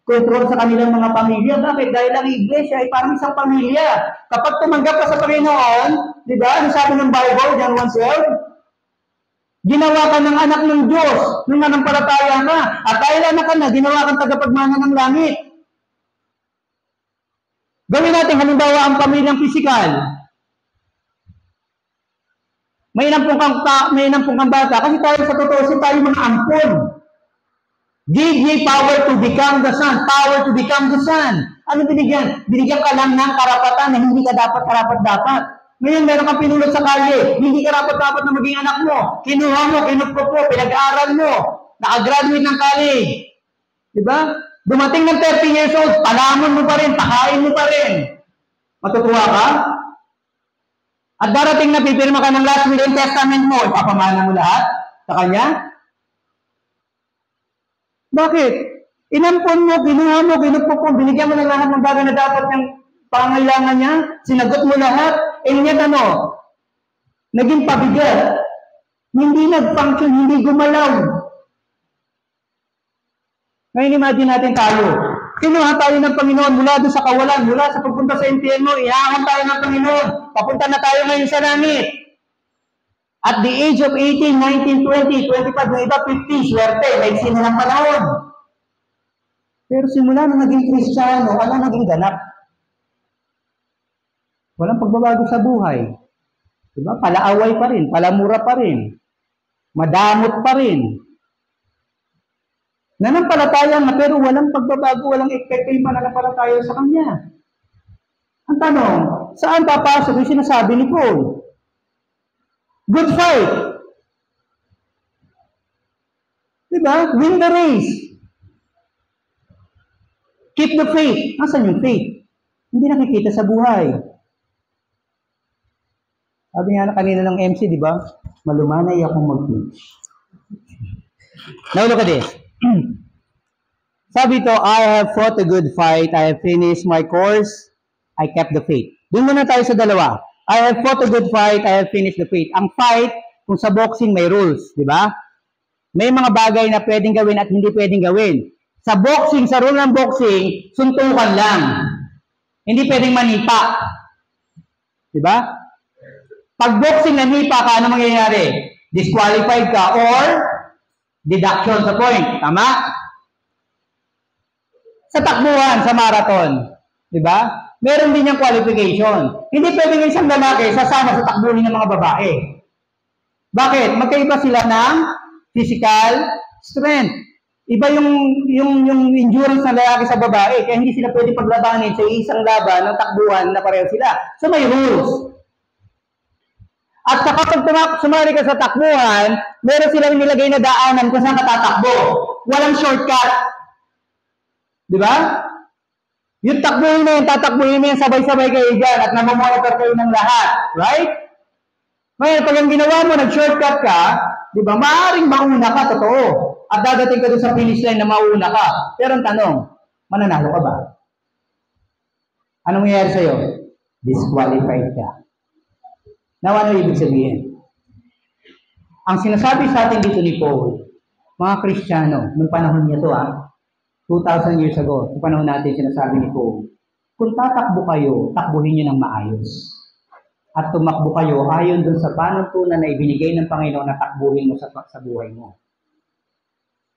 control sa kanilang mga pamilya. Bakit? Dahil ang iglesia ay parang isang pamilya. Kapag tumanggap ka sa Panginoon, di ba? Ang sabi ng Bible, John 1:12, ginawa ka ng anak ng Diyos, nung mananampalataya ka. At dahil anak ka na, ginawa kang tagapagmana ng langit. Gawin natin, halimbawa, ang pamilyang pisikal. May inampong kang bata, kasi tayo sa totoo, tayo mga ampon. Give ye power to become the son. Power to become the son. Ano binigyan? Binigyan ka lang ng karapatan na hindi ka dapat karapat-dapat. Ngayon, meron kang pinulot sa kalye. Hindi karapat-dapat na maging anak mo. Kinuha mo, kinupko po, pinag-aaral mo. Nakagraduate ng college. Diba? Dumating ng 30 years old, palamon mo pa rin, pakain mo pa rin. Matutuwa ka? At darating na pipirma ka ng last will and testament mo, ipapamana mo lahat sa kanya? Bakit? Inampon mo, kinuha mo, kinupupon, binigyan mo ng lahat ng bagay na dapat ng pangailangan niya, sinagot mo lahat, and yet naging pabigat. Hindi nag-function, hindi gumalaw. Ngayon imagine natin tayo. Kinuha tayo ng Panginoon mula doon sa kawalan, mula sa pagpunta sa impyerno, ihahan tayo ng Panginoon. Papunta na tayo ngayon sa langit. At the age of 18, 19, 20, 25, ng iba 50, swerte, may sino ng panahon. Pero simula nung naging Kristiyano, ano naging ganap? Walang pagbabago sa buhay. Diba? Palaaway pa rin, palamura pa rin, madamot pa rin. Nanampalataya nga, pero walang pagbabago, walang effective pananampalataya sa Kanya. Ang tanong, saan papasok yung sinasabi ni Paul? Good fight. Diba? Win the race. Keep the faith. Nasaan yung faith? Hindi nakikita sa buhay. Sabi nga na kanina ng MC, di ba? Malumanay akong mag-preach. Now look at this. Sabi to, I have fought a good fight. I have finished my course. I kept the faith. Doon muna tayo sa dalawa. I have fought a good fight, I have finished the faith. Ang fight, kung sa boxing may rules, di ba? May mga bagay na pwedeng gawin at hindi pwedeng gawin. Sa boxing, sa rule ng boxing, suntukan lang. Hindi pwedeng manipa. Di ba? Pag boxing nanipa ka, ano mangyayari? Disqualified ka or deduction sa point. Tama? Sa takbuhan, sa marathon, di ba? Meron din yung qualification. Hindi pwedeng isang lalaki sasama sa takbuhin ng mga babae. Bakit? Magkaiba sila ng physical strength. Iba yung endurance ng lalaki sa babae, kaya hindi sila pwede paglabanin sa isang laban ng takbuhan na pareho sila. So may rules. At kapag sumali ka sa takbuhan, meron silang nilagay na daanan kung saan ka tatakbo. Walang shortcut. Di ba? Yung takbuhin mo, tatakbuhin mo yan, sabay-sabay kayo dyan at namamonitor kayo ng lahat. Right? Ngayon, pag ang ginawa mo, nag-shortcut ka, di ba, maaaring mauna ka, totoo. At dadating ka doon sa finish line na mauna ka. Pero ang tanong, mananalo ka ba? Anong mangyayari sa'yo? Disqualified ka. Now, ano ibig sabihin? Ang sinasabi sa atin dito ni Paul, mga Kristiyano, nung panahon niya to 2,000 years ago, sa panahon natin sinasabi ni Paul, kung tatakbo kayo, takbuhin niyo ng maayos. At tumakbo kayo ayon dun sa panuntunan na ibinigay ng Panginoon na takbuhin mo sa buhay mo.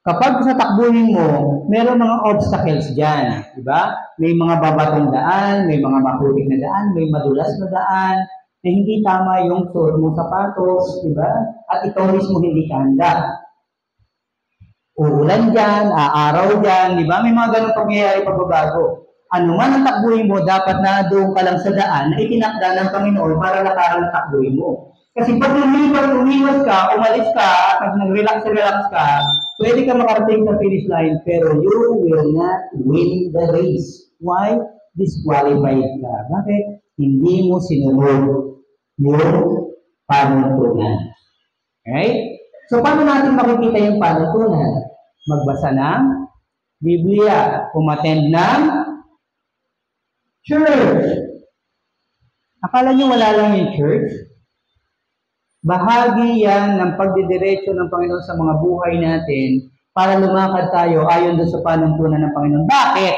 Kapag sa takbuhin mo, meron mga obstacles dyan. Diba? May mga babatong daan, may mga maputik na daan, may madulas na daan, na hindi tama yung suot mong sapatos, diba? At ikaw mismo hindi ka handa. Uulan dyan, aaraw dyan, di ba? May mga ganong pangyayari pagbabago. Ano man ang takbuhin mo, dapat na doon ka lang sa daan na itinakda ng Panginoon para lakaran ang takbuhin mo. Kasi pag umiwas ka, umalis ka, at pag nag-relax ka, pwede ka makarating sa finish line, pero you will not win the race. Why? Disqualified ka. Bakit? Hindi mo sinunod yung panuntunan. Okay? So, paano natin makikita yung panuntunan? Magbasa ng Biblia, umattend ng church. Akala nyo wala lang yung church? Bahagi yan ng pagdidiretso ng Panginoon sa mga buhay natin para lumakad tayo ayon doon sa panuntunan ng Panginoon. Bakit?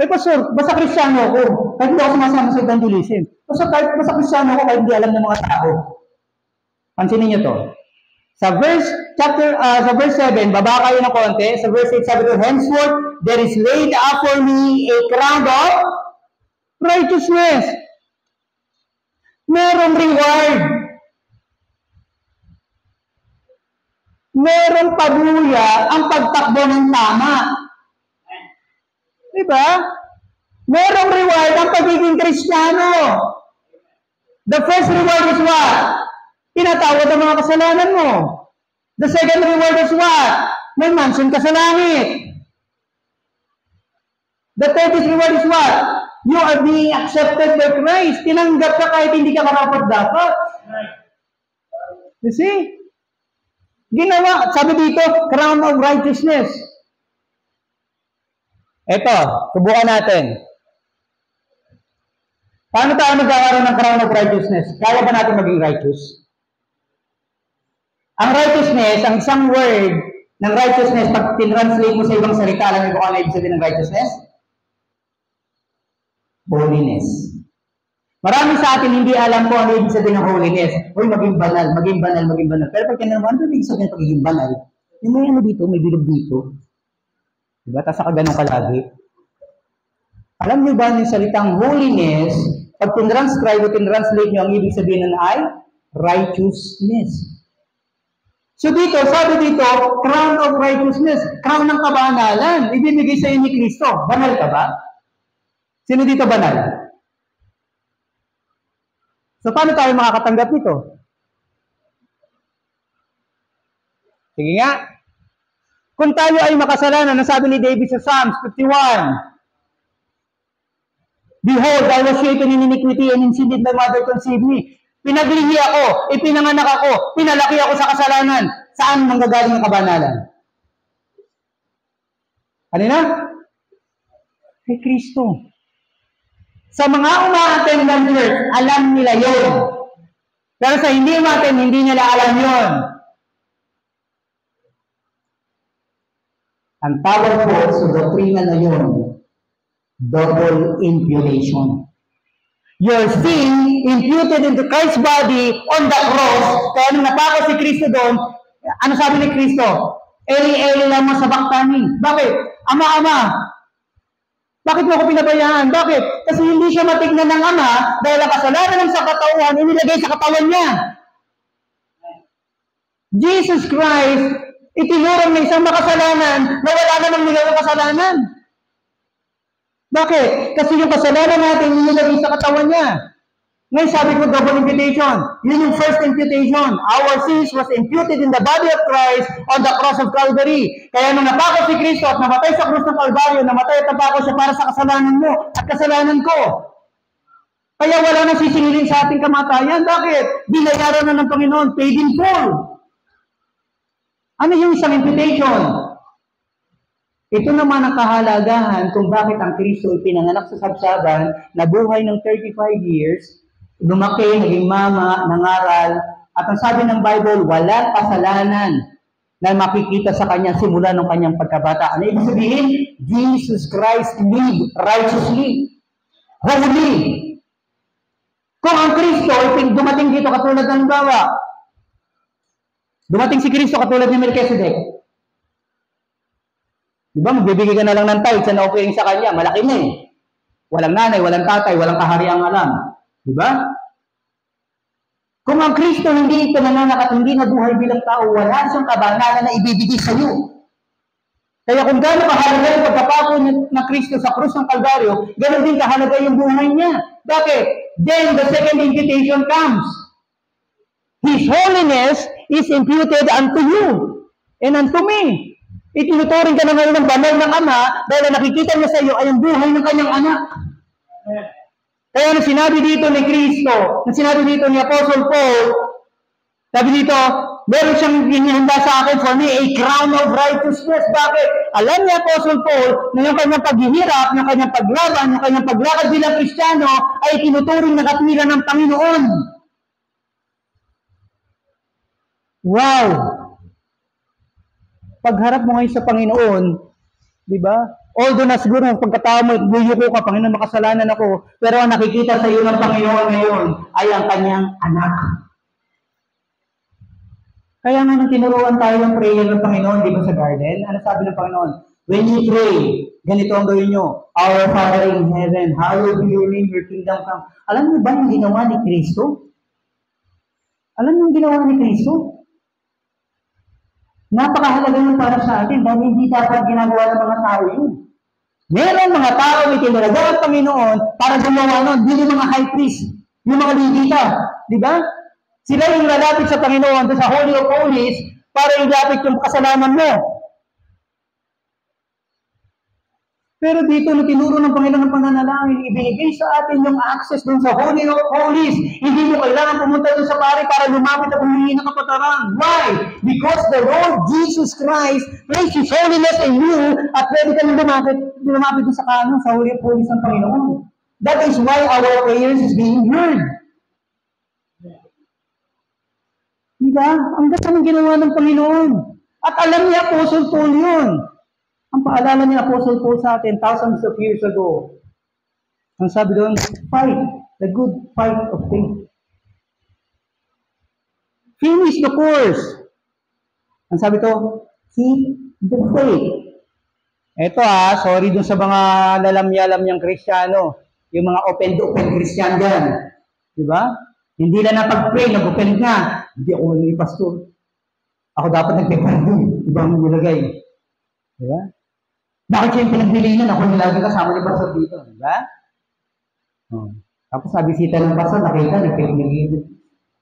Pastor, basta Kristiyano ako. Kahit hindi ako sumasama sa evangelism. Basta Kristiyano ako kahit hindi alam ng mga tao. Pansinin niyo to. Sa verse 7, baba kayo ng konti. Sa verse 8, sabi ko, henceforth, there is laid up for me a crown of righteousness. Merong reward. Merong pabuya ang pagtakbo ng tama. Diba? Merong reward ang pagiging Kristiyano. The first reward is what? Tinatawad ang mga kasalanan mo. The second reward is what? May mansion ka sa langit. The third reward is what? You are being accepted by Christ. Tinanggap ka kahit hindi ka karapat-dapat. You see? Ginawa, sabi dito, crown of righteousness. Ito, subukan natin. Paano tayo magkakaroon ng crown of righteousness? Kaya ba natin maging righteous? Ang righteousness, ang isang word ng righteousness, pag tinranslate mo sa ibang salita, alam mo kung ano ibig sabihin ng righteousness? Holiness. Marami sa atin hindi alam kung ano ibig sabihin ng holiness. Uy, maging banal, maging banal, maging banal. Pero pag kinalaman, ano ibig sabihin ng pagiging banal? Yung may ano dito, may bilog dito. Diba? Tapos ka ganun kalagi. Alam niyo ba yung salitang holiness, pag tinranscribe o tinranslate nyo, ang ibig sabihin nun ay righteousness. So dito, sabi dito, crown of righteousness, crown ng kabanalan, ibinigay sa iyo ni Kristo. Banal ka ba? Sino dito banal? So paano tayo makakatanggap nito? Sige nga. Kung tayo ay makasalanan, nasabi ni David sa Psalms 51, behold, I was shaken in iniquity and in sin did my mother conceive me. Pinaglihi ako, ipinanganak ako, pinalaki ako sa kasalanan. Saan manggagaling ang kabanalan? Ano na? Kay Kristo. Sa mga uma-attend ng church, alam nila yun. Pero sa hindi uma-attend, hindi nila alam yun. Ang tawag po sa doktrina na yun, double imputation. Your sin imputed into Christ's body on the cross. Kaya nung napako si Kristo doon, ano sabi ni Kristo? Eli lang mo sa baktani. Bakit? Ama. Bakit mo ako pinabayaan? Bakit? Kasi hindi siya matignan ng Ama dahil ang kasalanan ng sa katauhan inilagay sa katawan niya. Jesus Christ, itinurong ng isang makasalanan na wala namang nilawang kasalanan. Bakit? Kasi yung kasalanan natin inilagay sa katawan niya. Ngayon sabi ko, double imputation. Yun yung first imputation. Our sins was imputed in the body of Christ on the cross of Calvary. Kaya nung napako si Kristo at namatay sa krus ng Calvary, namatay at napako siya para sa kasalanan mo at kasalanan ko. Kaya wala nang sisingilin sa ating kamatayan. Bakit? Binayaran na ng Panginoon, paid in full. Ano yung isang imputation? Ito naman ang kahalagahan kung bakit ang Kristo ay pinanganak sa sabsaban, nabuhay ng 35 years, lumaki, naging mama, nangaral, at ang sabi ng Bible, walang kasalanan na makikita sa kanya simula ng kanyang pagkabata. Ano ibig sabihin? Jesus Christ lived righteously, holy. Kung ang Kristo ay dumating dito katulad ng bawa, dumating si Kristo katulad ni Melchizedek. Diba, magbibigay ka na lang ng tithes na offering sa kanya, malaki na eh. Walang nanay, walang tatay, walang kahariang alam. Diba? Kung ang Kristo hindi pinanganak at hindi nabuhay bilang tao, wala siyang kabanalan na ibibigay sa iyo. Kaya kung gano'n kahalaga yung pagkapako ng Kristo sa krus ng Kalbaryo, gano'n din kahalaga yung buhay niya. Bakit? Then the second imputation comes. His holiness is imputed unto you and unto me. Itinuturing ka na ngayon ng banal ng Ama dahil nakikita niya sa iyo ay ang buhay ng kanyang anak. Kaya nung sinabi dito ni Kristo, nung sinabi dito ni Apostle Paul, sabi dito, meron siyang hinihanda sa akin for me a crown of righteousness. Bakit? Alam ni Apostle Paul na yung kanyang paghihirap, yung kanyang paglaban, yung kanyang paglakad bilang Kristiyano ay tinuturing na katwiran ng Panginoon. Wow! Pagharap mo ngayon sa Panginoon, di ba? Although na siguro pagkatao mo, buyuko ka, Panginoon, makasalanan ako, pero ang nakikita sa iyo ng Panginoon ngayon ay ang kanyang anak. Kaya nga nung tinuruan tayo ng prayer ng Panginoon, di ba sa garden? Ano sabi ng Panginoon? When you pray, ganito ang gawin nyo. Our Father in heaven, hallowed be your name, your kingdom come. Alam niyo ba yung ginawa ni Kristo? Alam niyo yung ginawa ni Kristo? Napakahalaga yun para sa atin dahil hindi dapat ginagawa ng mga tao yun. Meron mga tao itinalaga ang Panginoon para gumawa nun, hindi yung mga high priest, yung mga Levita. Di ba? Sila yung lalapit sa Panginoon sa Holy of Holies para ilapit yung kasalanan mo. Pero dito, nung tinuro ng Panginoon ng pananalangin, ibinigay sa atin yung access dun sa Holy of Holies. Hindi mo kailangan pumunta dun sa pari para lumapit at humingi ng kapataran. Why? Because the Lord Jesus Christ placed His holiness in you at pwede ka lumapit dun sa kanon, sa Holy of Holies ng Panginoon. That is why our prayers is being heard. Diba? Ang ganda ng ginawa ng Panginoon. At alam niya, Apostle Paul yun. Ang paalala ni Apostle Paul sa atin, thousands of years ago, ang sabi doon, fight, the good fight of faith. Finish the course. Ang sabi to, keep the faith. Ito sorry dun sa mga lalamyalam niyang Kristiyano, yung mga open-to-open Christian dyan. Diba? Hindi na napag-pray, nag-open na. Hindi ako ni pastor. Ako dapat nag-pray dun. Ibang nilagay. Diba? Bakit siya yung pinagbilinan? Ako nilagay kasama ni pastor dito. Diba? Tapos nabisita ng pastor, nakita,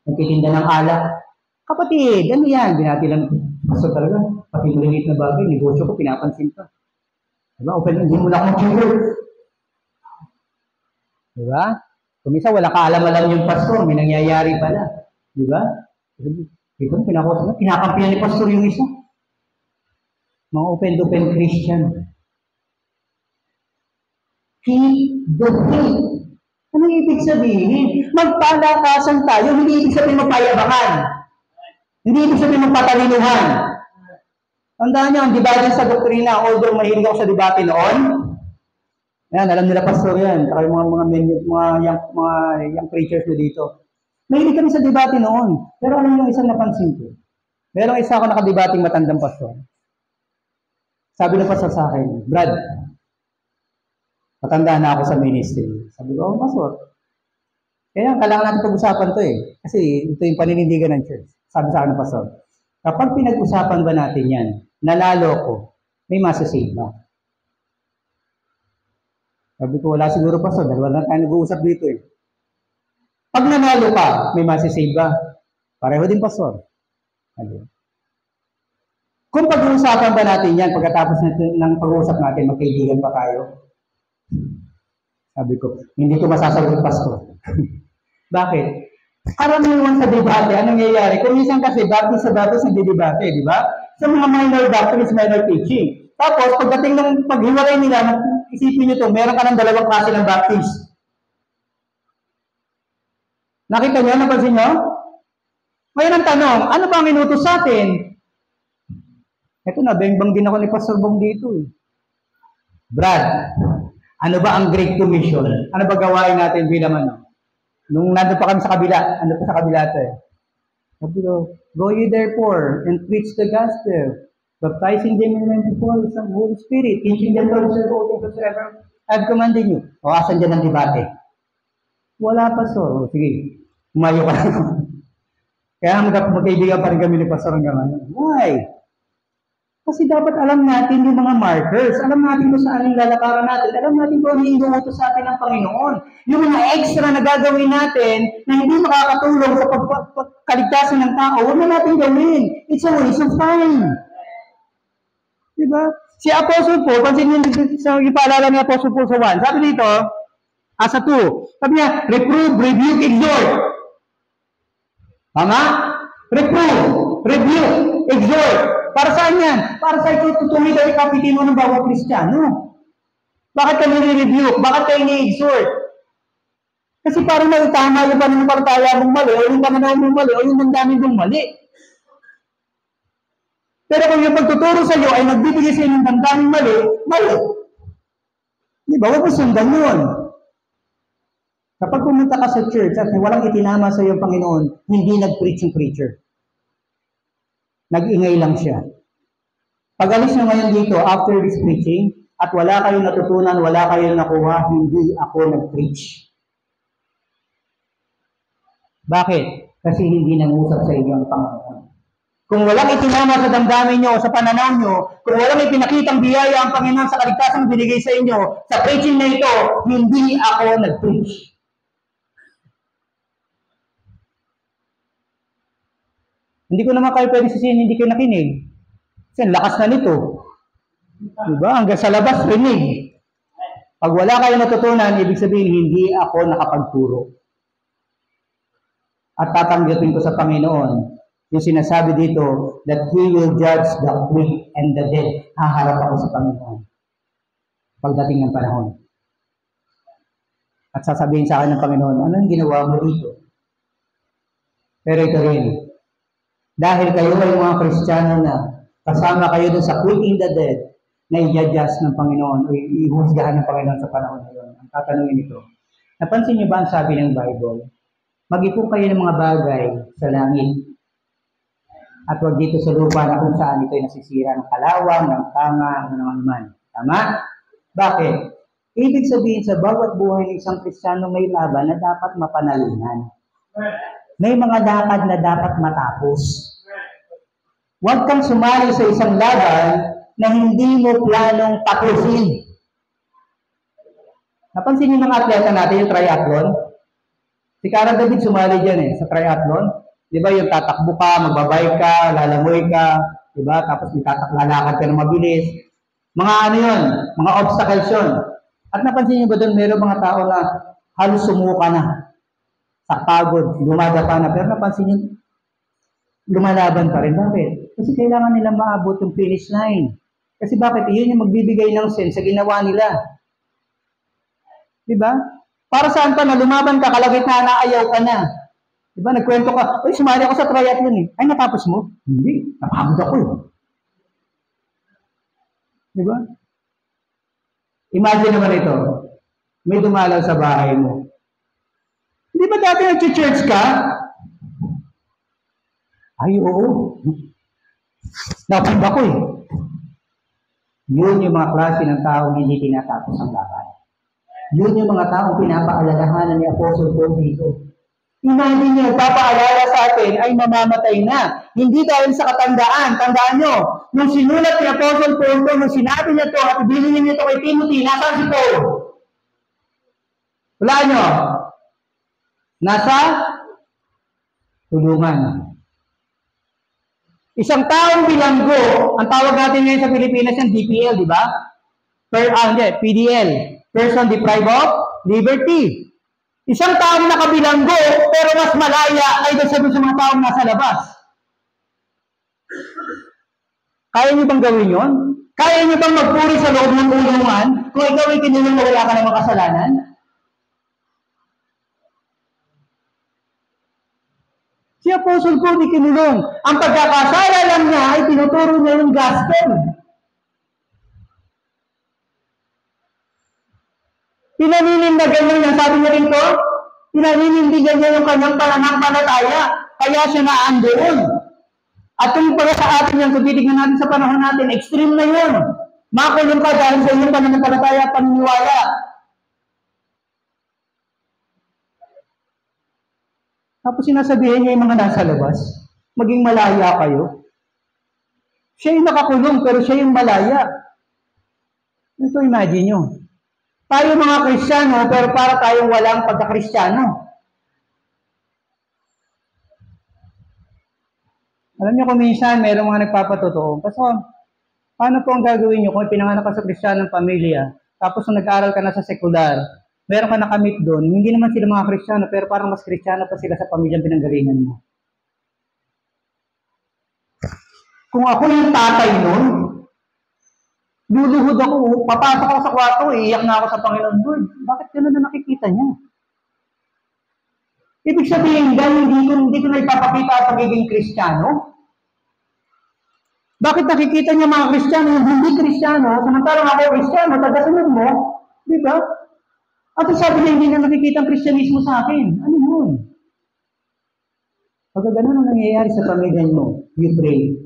nagtitinda ng alak. Kapatid, ano yan? Binati lang, pastor talaga. Pati maliit na bagay, negosyo ko, pinapansin ka. Diba? Open, hindi mo na akong church. Diba? Kung isa, wala kaalam-alam yung pastor, may nangyayari pala. Diba? Ito, pinakampihan ni pastor yung isa. Mga open-to-open Christian. Keep the faith. Anong ibig sabihin? Magpalakasan tayo, hindi ibig sabihin magpayabangan. Hindi ibig sabihin magpatalinuhan. Tandaan nyo, ang debate sa doktrina, although mahilig ako sa debate noon, yan, alam nila pastor yan, saka yung mga young preachers ko dito. Mahilig kami sa debate noon. Pero alam nyo, isang napansin ko. Merong isa ako nakadebating matandang pastor. Sabi ng pastor sa akin, Brad, matanda na ako sa ministry. Sabi ko, oh, pastor. Kaya kailangan natin pag-usapan to eh. Kasi ito yung paninindigan ng church. Sabi sa akin ng pastor, kapag pinag-usapan ba natin yan, nanalo ko, may masasave ba? Sabi ko, wala siguro pastor, dahil wala tayo nag-uusap dito eh. Pag nanalo ka, may masasave ba? Pareho din pastor. Kung pag-uusapan ba natin yan, pagkatapos ng pag-uusap natin, magkaibigan pa tayo? Sabi ko, hindi ko masasagot, pastor. Bakit? Karamihan sa debate, anong nangyayari? Kung minsan kasi, baptist sa baptist nagdidebate, di ba? Sa mga minor doctrines, minor teaching. Tapos, pagdating ng paghiwalay nila, isipin nyo to, meron ka ng dalawang klase ng baptist. Nakita nyo? Napansin nyo? Ngayon ang tanong, ano ba ang inutos sa atin? Ito na, bengbang din ako ni Pastor Bong dito eh. Brad, ano ba ang Great Commission? Ano ba gawain natin bilang ano? Nung nandun pa kami sa kabila, ano pa sa kabila ito eh? Sabi ko, go ye therefore and preach the gospel, baptizing them in the name of the Holy Spirit, teaching them to observe all things whatsoever I've commanded you. O, asan dyan ang debate? Wala, Pastor. O, sige, umayo ka na. Kaya magkaibigan pa rin kami ni Pastor hanggang ngayon. Why? Kasi dapat alam natin yung mga markers. Alam natin kung saan yung lalakaran natin. Alam natin kung ano yung inuutos sa atin ng Panginoon. Yung mga extra na gagawin natin na hindi makakatulong sa pagkaligtasan ng tao, huwag na natin gawin. It's a waste of time. Diba? Si Apostle Paul, pansin yung ipaalala ni Apostle Paul sa 1. Sabi dito, sa 2, sabi niya, reprove, rebuke, exhort. Tama? Reprove, rebuke, exhort. Para saan yan? Para sa ito, tutuloy daw ikapitin mo ng bawat Kristiyano. Bakit ka nire-rebuke? Bakit kayo ni-exhort? Kasi parang naitama yung pananampalataya mong mali, o yung pananaw mong mali, o yung damdamin mong mali. Pero kung yung pagtuturo sa iyo ay nagbibigay sa iyo ng damdamin mali, mali. Di ba? Huwag mo sundan yun. Kapag pumunta ka sa church at walang itinama sa iyo ang Panginoon, hindi nag-preach yung preacher. Nag-ingay lang siya. Pag alis na ngayon dito, after this preaching, at wala kayong natutunan, wala kayong nakuha, hindi ako nag-preach. Bakit? Kasi hindi nangusap sa inyo ang Panginoon. Kung walang itinama sa damdamin nyo o sa pananaw nyo, kung walang ipinakitang biyaya ang Panginoon sa kaligtasan binigay sa inyo, sa preaching na ito, hindi ako nag-preach. Hindi ko naman kayo pwede sisihin, hindi kayo nakinig. Kasi ang lakas na nito. Diba? Hanggang sa labas, rinig. Pag wala kayo natutunan, ibig sabihin, hindi ako nakapagturo. At tatanggapin ko sa Panginoon, yung sinasabi dito, that He will judge the quick and the dead. Haharap ako sa Panginoon. Pagdating ng panahon. At sasabihin sa akin ng Panginoon, anong ginawa mo dito? Pero ito rin, dahil kayo ay mga Kristiyano na kasama kayo dun sa quick and the dead, na i-judge ng Panginoon o ihusgahan ng Panginoon sa panahon na yun. Ang tatanungin ito, napansin niyo ba ang sabi ng Bible? Mag-ipon kayo ng mga bagay sa langit at huwag dito sa lupa na kung saan ito ay nasisira ng kalawang, ng tanga, ng naman. Tama? Bakit? Ibig sabihin sa bawat buhay ng isang Kristiyano may laban na dapat mapanalunan. May mga lakad na dapat matapos. Huwag kang sumali sa isang laban na hindi mo planong tapusin. Napansin niyo ng atleta natin yung triathlon? Si Cara David sumali dyan sa triathlon. Di ba yung tatakbo ka, magbabay ka, lalamoy ka, di ba? Tapos lalakad ka na mabilis. Mga ano yun, mga obstacles yun. At napansin niyo ba doon, mayroong mga tao na halos sumuka na. Sa pagod, lumadapa na. Pero napansin niyo, lumalaban pa rin. Bakit? Kasi kailangan nila maabot yung finish line. Kasi bakit? Iyon yung magbibigay ng sense sa ginawa nila. Diba? Para saan pa na lumaban ka, kalagitnaan na ayaw ka na. Diba, nagkwento ka, ay, sumali ako sa triathlon eh. Ay, natapos mo? Hindi, napagod ako eh. Diba? Imagine naman ito, may dumalaw sa bahay mo. Hindi ba dati nag-church ka? Ay, oo. Napagod ako eh. Yun yung mga klase ng taong hindi tinatapos ang laban. Yun yung mga taong pinapaalalahanan ni Apostle Paul dito. Imagine niyo, papaalala sa atin ay mamamatay na. Hindi dahil sa katandaan. Tandaan nyo, nung sinulat ni Apostle Paul, nung sinabi niya to at ibinigay niya to kay Timothy, nasaan si Paul? Wala nyo. Nasa tulungan. Isang taong bilanggo, ang tawag natin ngayon sa Pilipinas yung DPL, di ba? PDL. Person deprived of liberty. Isang taong nakabilanggo, pero mas malaya ay doon sa mga taong nasa labas. Kaya niyo bang gawin yon? Kaya niyo bang magpuri sa loob ng ulungan kung ikaw ay kinulong na wala ka namang kasalanan? Si Apostle Paul ay kinulong. Ang pagkakasala lang niya ay tinuturo niya yung gospel. Pinaninindigan niya, sabi niya rito, pinaninindigan niya yung kanyang pananampalataya, kaya siya naandoon. At kung para sa atin yan, kung titignan natin sa panahon natin, extreme na yun. Makulong ka dahil sa iyong pananampalataya at paniniwala. Tapos sinasabihin niya yung mga nasa labas, maging malaya kayo. Siya yung nakakulong, pero siya yung malaya. Ito, imagine nyo. Tayo mga Kristiyano, pero para tayong walang pagka-Kristiyano. Alam niyo kung minsan, mayroong mga nagpapatotoo. Kasi, paano po ang gagawin niyo kung pinanganak ka sa Kristiyanong pamilya, tapos kung nag-aaral ka na sa sekular, meron ka nakamit doon, hindi naman sila mga Kristiyano, pero parang mas Kristiyano pa sila sa pamilyang pinanggalingan mo. Kung ako yung tatay nun, luluhod ako, papasok ako sa kwarto, iiyak na ako sa Panginoon. Lord, bakit gano'n na nakikita niya? Ibig sabihin, dahil hindi ko na ipapakita ang pagiging Kristiyano. Bakit nakikita niya mga Kristiyano yung hindi Kristiyano, samantalang ako Kristiyano, tagasunod mo, di ba? At sabi niya, hindi na nakikita ang Kristyanismo sa akin. Ano yun? Pag gano'n ang nangyayari sa pamilya mo, you pray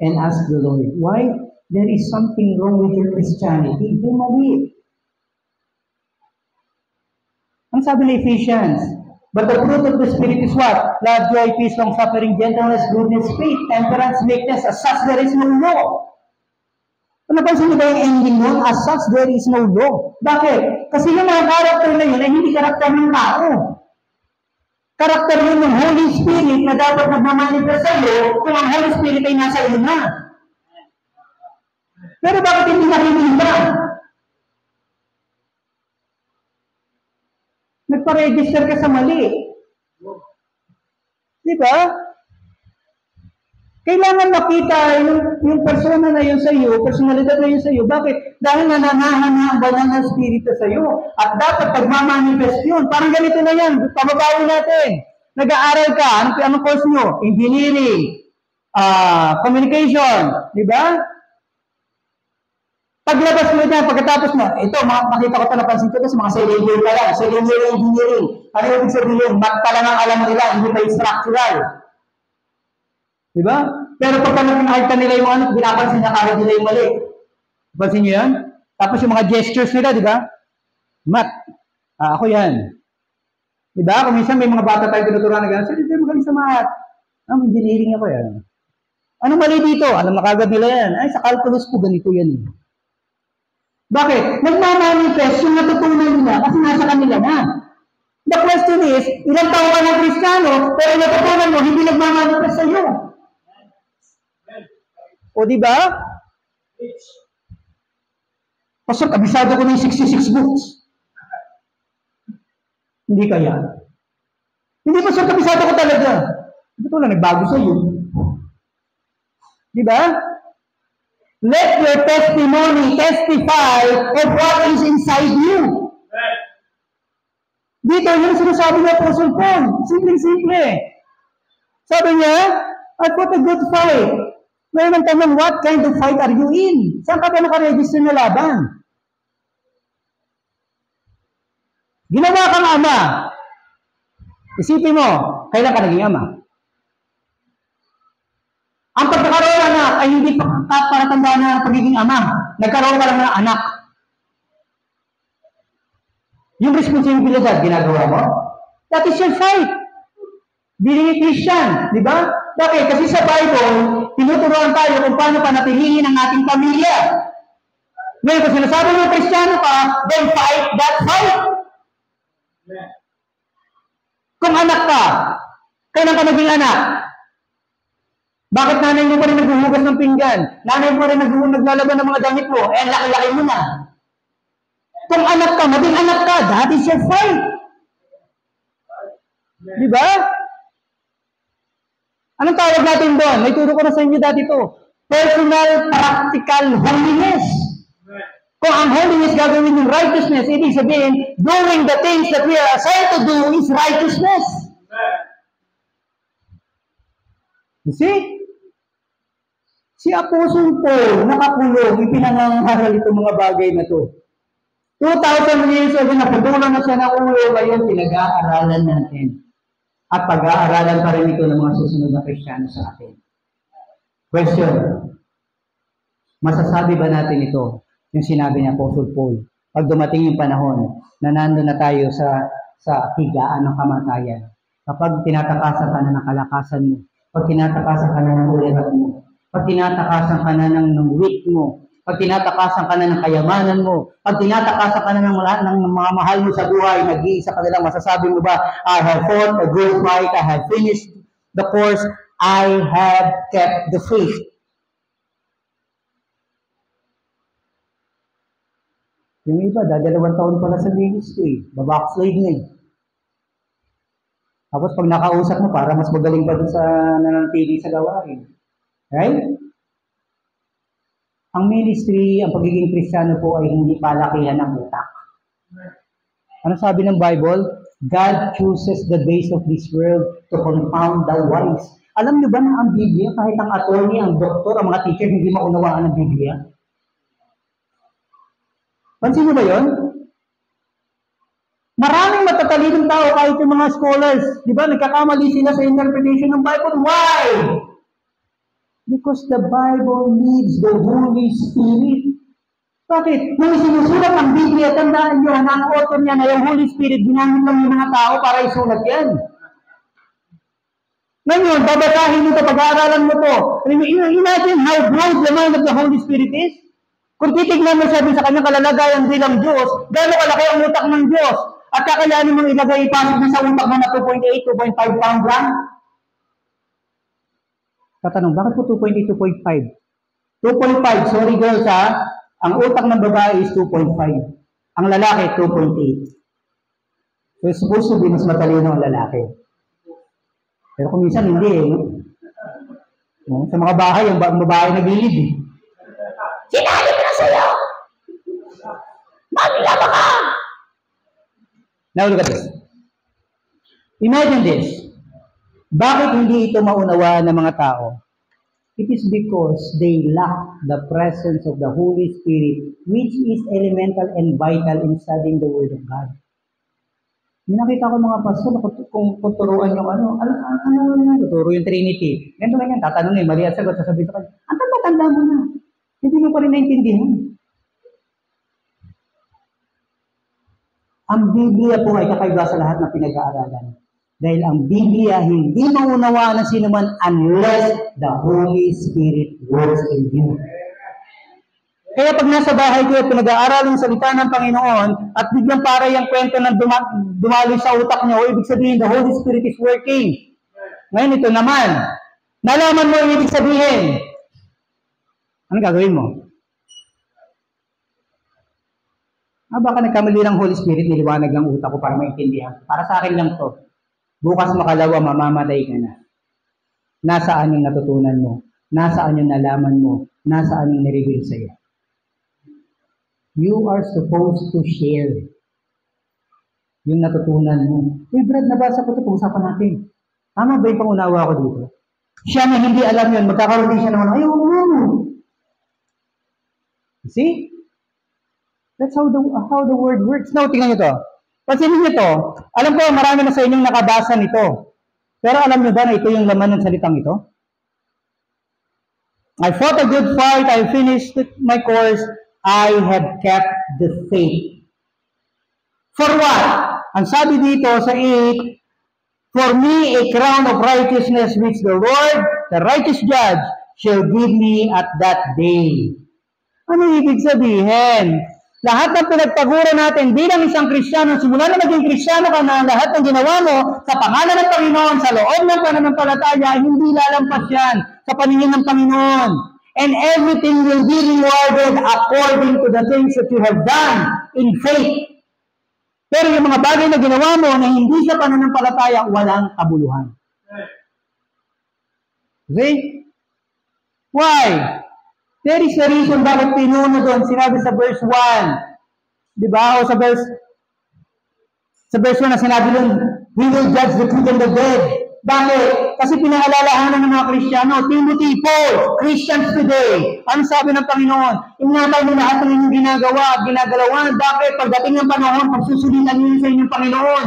and ask the Lord, why? There is something wrong with your Christianity. Hindi mali. Ang sabi ng Ephesians, but the fruit of the Spirit is what? Love, joy, peace, long-suffering, gentleness, goodness, faith, temperance, meekness. As such, there is no law. Napansin niyo ba yung ending nun? As such, there is no law. Bakit? Kasi yung mga karakter na yun ay hindi karakter ng tao. Karakter yun ng Holy Spirit na dapat nagmamanifest sa iyo kung ang Holy Spirit ay nasa iyo na. Pero bakit hindi nakikita? Nagpa-register ka sa mali. Di ba? Kailangan makita yung persona na yun sa iyo, personalidad na yun sa iyo. Bakit? Dahil nananahan na ang banal na spirito sa iyo. At dapat pagmamanifest yun. Parang ganito na yan. Pababawin natin. Nag-aaral ka. Anong course nyo? Engineering. Communication. Di ba? Paglabas mo dyan, pagkatapos mo, ito, makita ko ito, napansin ko ito sa mga cellular pa lang, cellular engineering. Ano yung sabihin? Math talagang alam nila, hindi pa structural. Diba? Pero pag nakita nila yung ano, binapansin na kagad nila yung mali. Pansin nyo yan? Tapos yung mga gestures nila, di ba? Math. Ako yan. Diba? Kung minsan may mga bata tayo tinuturuan na gano'n, hindi magaling sa math. Engineering ako yan. Anong mali dito? Alam na kagad nila yan. Ay, sa calculus po, ganito yan eh. Bakit? Nagmamanifest yung natutunan nila kasi nasa kanila na. The question is, ilang taon ka ng Kristiyano, pero natutunan mo, hindi nagmamanifest sa iyo. O diba? Pasok, abisado ko ng 66 books. Hindi kaya. Hindi pa sir, kabisado ko talaga. Ito lang, nagbago sa iyo. Diba? Let your testimony testify of what is inside you. Dito, yung sinasabi ng Apostle Paul, simple-simple. Sabi niya, I fought a good fight. Ngayon ang tanong, what kind of fight are you in? Saan ka ba nakaregister na laban? Ginawa kang ama. Isipin mo, kailan ka naging ama? Ang pagkakaroon ng anak ay hindi para tandaan na pagiging ama. Nagkaroon ka lang ng anak. Yung responsibilidad, ginagawa mo? That is your fight. Being a Christian, di ba? Bakit? Kasi sa Bible, tinuturuan tayo kung paano panatilihin ang ating pamilya. Ngayon, kung sinasabi mo Kristiyano ka, then fight that fight. Kung anak ka, kailan ka naging anak? Bakit nanay mo pa rin naghuhugas ng pinggan? Nanay mo pa rin naglalaban ng mga damit mo? Eh, laki-laki mo na. Kung anak ka, maging anak ka, that is your fight. Di ba? Anong tawag natin doon? May turo ko na sa inyo dati ito. Personal, practical holiness. Kung ang holiness gagawin yung righteousness, ibig sabihin, doing the things that we are assigned to do is righteousness. You see? Si Apostle Paul, nakakulong, ipinangangaral itong mga bagay na to. 2,000 years ago, naputulan na siya ng ulo, ngayon pinag-aaralan natin. At pag-aaralan pa rin ito ng mga susunod na Kristiyano sa atin. Question. Masasabi ba natin ito, yung sinabi ni Apostle Paul, pag dumating yung panahon na nandun na tayo sa higaan ng kamatayan, kapag tinatakasan ka na ng kalakasan mo, pag tinatakasan ka na ng ulirat mo, pag tinatakasan ka na ng wit mo, pag tinatakasan ka na ng kayamanan mo, pag tinatakasan ka na ng mga mahal mo sa buhay, nag-iisa ka nilang, masasabi mo ba, I have fought a good fight, I have finished the course, I have kept the faith. Yung iba, 2 taon pala sa ministry, babackslide na eh. Tapos pag nakausap mo, para mas magaling pa doon sa nananatili sa gawain. Right? Ang ministry, ang pagiging Kristiyano po ay hindi palakihan ng utak. Ano sabi ng Bible? God chooses the ways of this world to confound the wise. Alam niyo ba na ang Biblia, kahit ang attorney, ang doktor, ang mga teacher, hindi maunawaan ang Biblia? Pansin niyo ba yun? Maraming matatalinong tao kahit yung mga scholars. Di ba? Nagkakamali sila sa interpretation ng Bible. Why? Because the Bible needs the Holy Spirit. Bakit? Nung isinusulat ang Biblia, tandaan nyo na ang author niya na yung Holy Spirit, ginamit lang yung mga tao para isulat yan. Ngayon, babasahin mo ito, pag-aaralan mo ito. Imagine how broad the mind of the Holy Spirit is. Kung titignan mo siya sa kanyang kalalagayan bilang Diyos, gano'ng kalaki ang utak ng Diyos? At kakayanin mong ilagay ipasok na sa utak mo na 2.8, 2.5 pound lang? Tatanong, bakit po 2.8, 2.5? 2.5, sorry girls ha, ang utak ng babae is 2.5. Ang lalaki, 2.8. So, supposed to be mas matalino ang lalaki. Pero kung minsan, hindi eh. No? Sa mga bahay, ang babae nag-lead eh. Sinabi ko na sa'yo! Maglaba ka! Now look at this. Imagine this. Bakit hindi ito maunawa ng mga tao? It is because they lack the presence of the Holy Spirit, which is elemental and vital in studying the Word of God. Nakita ko mga pastor, kung turuan yung ano tuturo yung Trinity. Ganyan, tatanungin, mali at sagot, sasabihin ko, ang tanda mo na. Hindi mo pa rin naintindihan. Ang Biblia po ay kakaiba sa lahat na pinag-aaralan. Dahil ang Biblia hindi maunawaan ng sino man unless the Holy Spirit works in you. Kaya pag nasa bahay ko at pinag-aaral ng salita ng Panginoon at biglang para yung kwento ng dumaloy sa utak niyo, ibig sabihin the Holy Spirit is working. Ngayon ito naman, nalaman mo yung ibig sabihin. Ano gagawin mo? Baka nagkamali ng Holy Spirit, niliwanag ang utak ko para maintindihan. Para sa akin lang to. Bukas makalawa, mamamatay ka na. Nasaan yung natutunan mo? Nasaan yung nalaman mo? Nasaan yung nireveal sa'yo? You are supposed to share. yung natutunan mo. Uy, Brad, nabasa ko ito, pag-usapan natin. Tama ba yung pangunawa ko dito? Siya na hindi alam yun, magkakaroon din siya naman, ayaw mo. See? That's how the word works. Now, tingnan nyo to. Pansinin nyo to. Alam ko, marami na sa inyong nakabasa nito. Pero alam nyo ba na ito yung laman ng salitang ito? I fought a good fight, I finished my course, I have kept the faith. For what? Ang sabi dito sa 8, for me a crown of righteousness which the Lord, the righteous judge, shall give me at that day. Ano ibig sabihin? Lahat ng pinagpaguran natin bilang isang Kristiyano, simula na maging Kristiyano ka na, lahat ng ginawa mo sa pangalan ng Panginoon, sa loob ng pananampalataya, hindi lalampas yan sa paningin ng Panginoon. And everything will be rewarded according to the things that you have done in faith. Pero yung mga bagay na ginawa mo na hindi sa pananampalataya, walang kabuluhan. See? Why? There is a reason bakit pinuno doon. Sinabi sa verse 1. Diba? O sa verse 1 na sinabi doon, we will judge the quick and the dead. Bakit? Kasi pinaalalahanan ng mga Kristiyano, Timothy, Paul, Christians today. Ano sabi ng Panginoon? Ingatan mo lahat ng inyong ginagawa at ginagalawan. Bakit? Pagdating ng panahon, pagsusulitan niyo sa inyong Panginoon.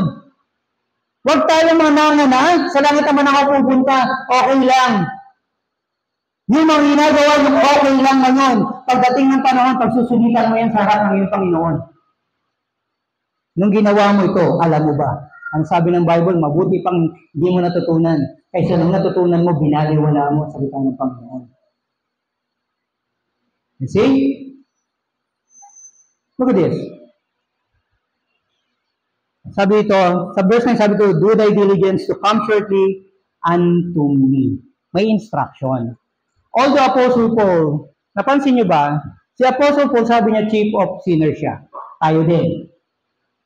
Huwag tayo mga nanganay. Sa langit naman ako pupunta. Okay lang. Yung mga ginagawa yung okay lang ngayon. Pagdating ng panahon, pagsusulitan mo yan sa harap ng iyong Panginoon. Nung ginawa mo ito, alam mo ba? Ang sabi ng Bible, mabuti pang hindi mo natutunan. Kaysa nung natutunan mo, binaliwala mo sa salita ng Panginoon. You see? Look at this. Sabi ito, sa verse 9, sabi ito, do thy diligence to come shortly unto me. May instruction. All the Apostle Paul, napansin niyo ba? Si Apostle Paul, sabi niya, chief of sinners siya. Tayo din.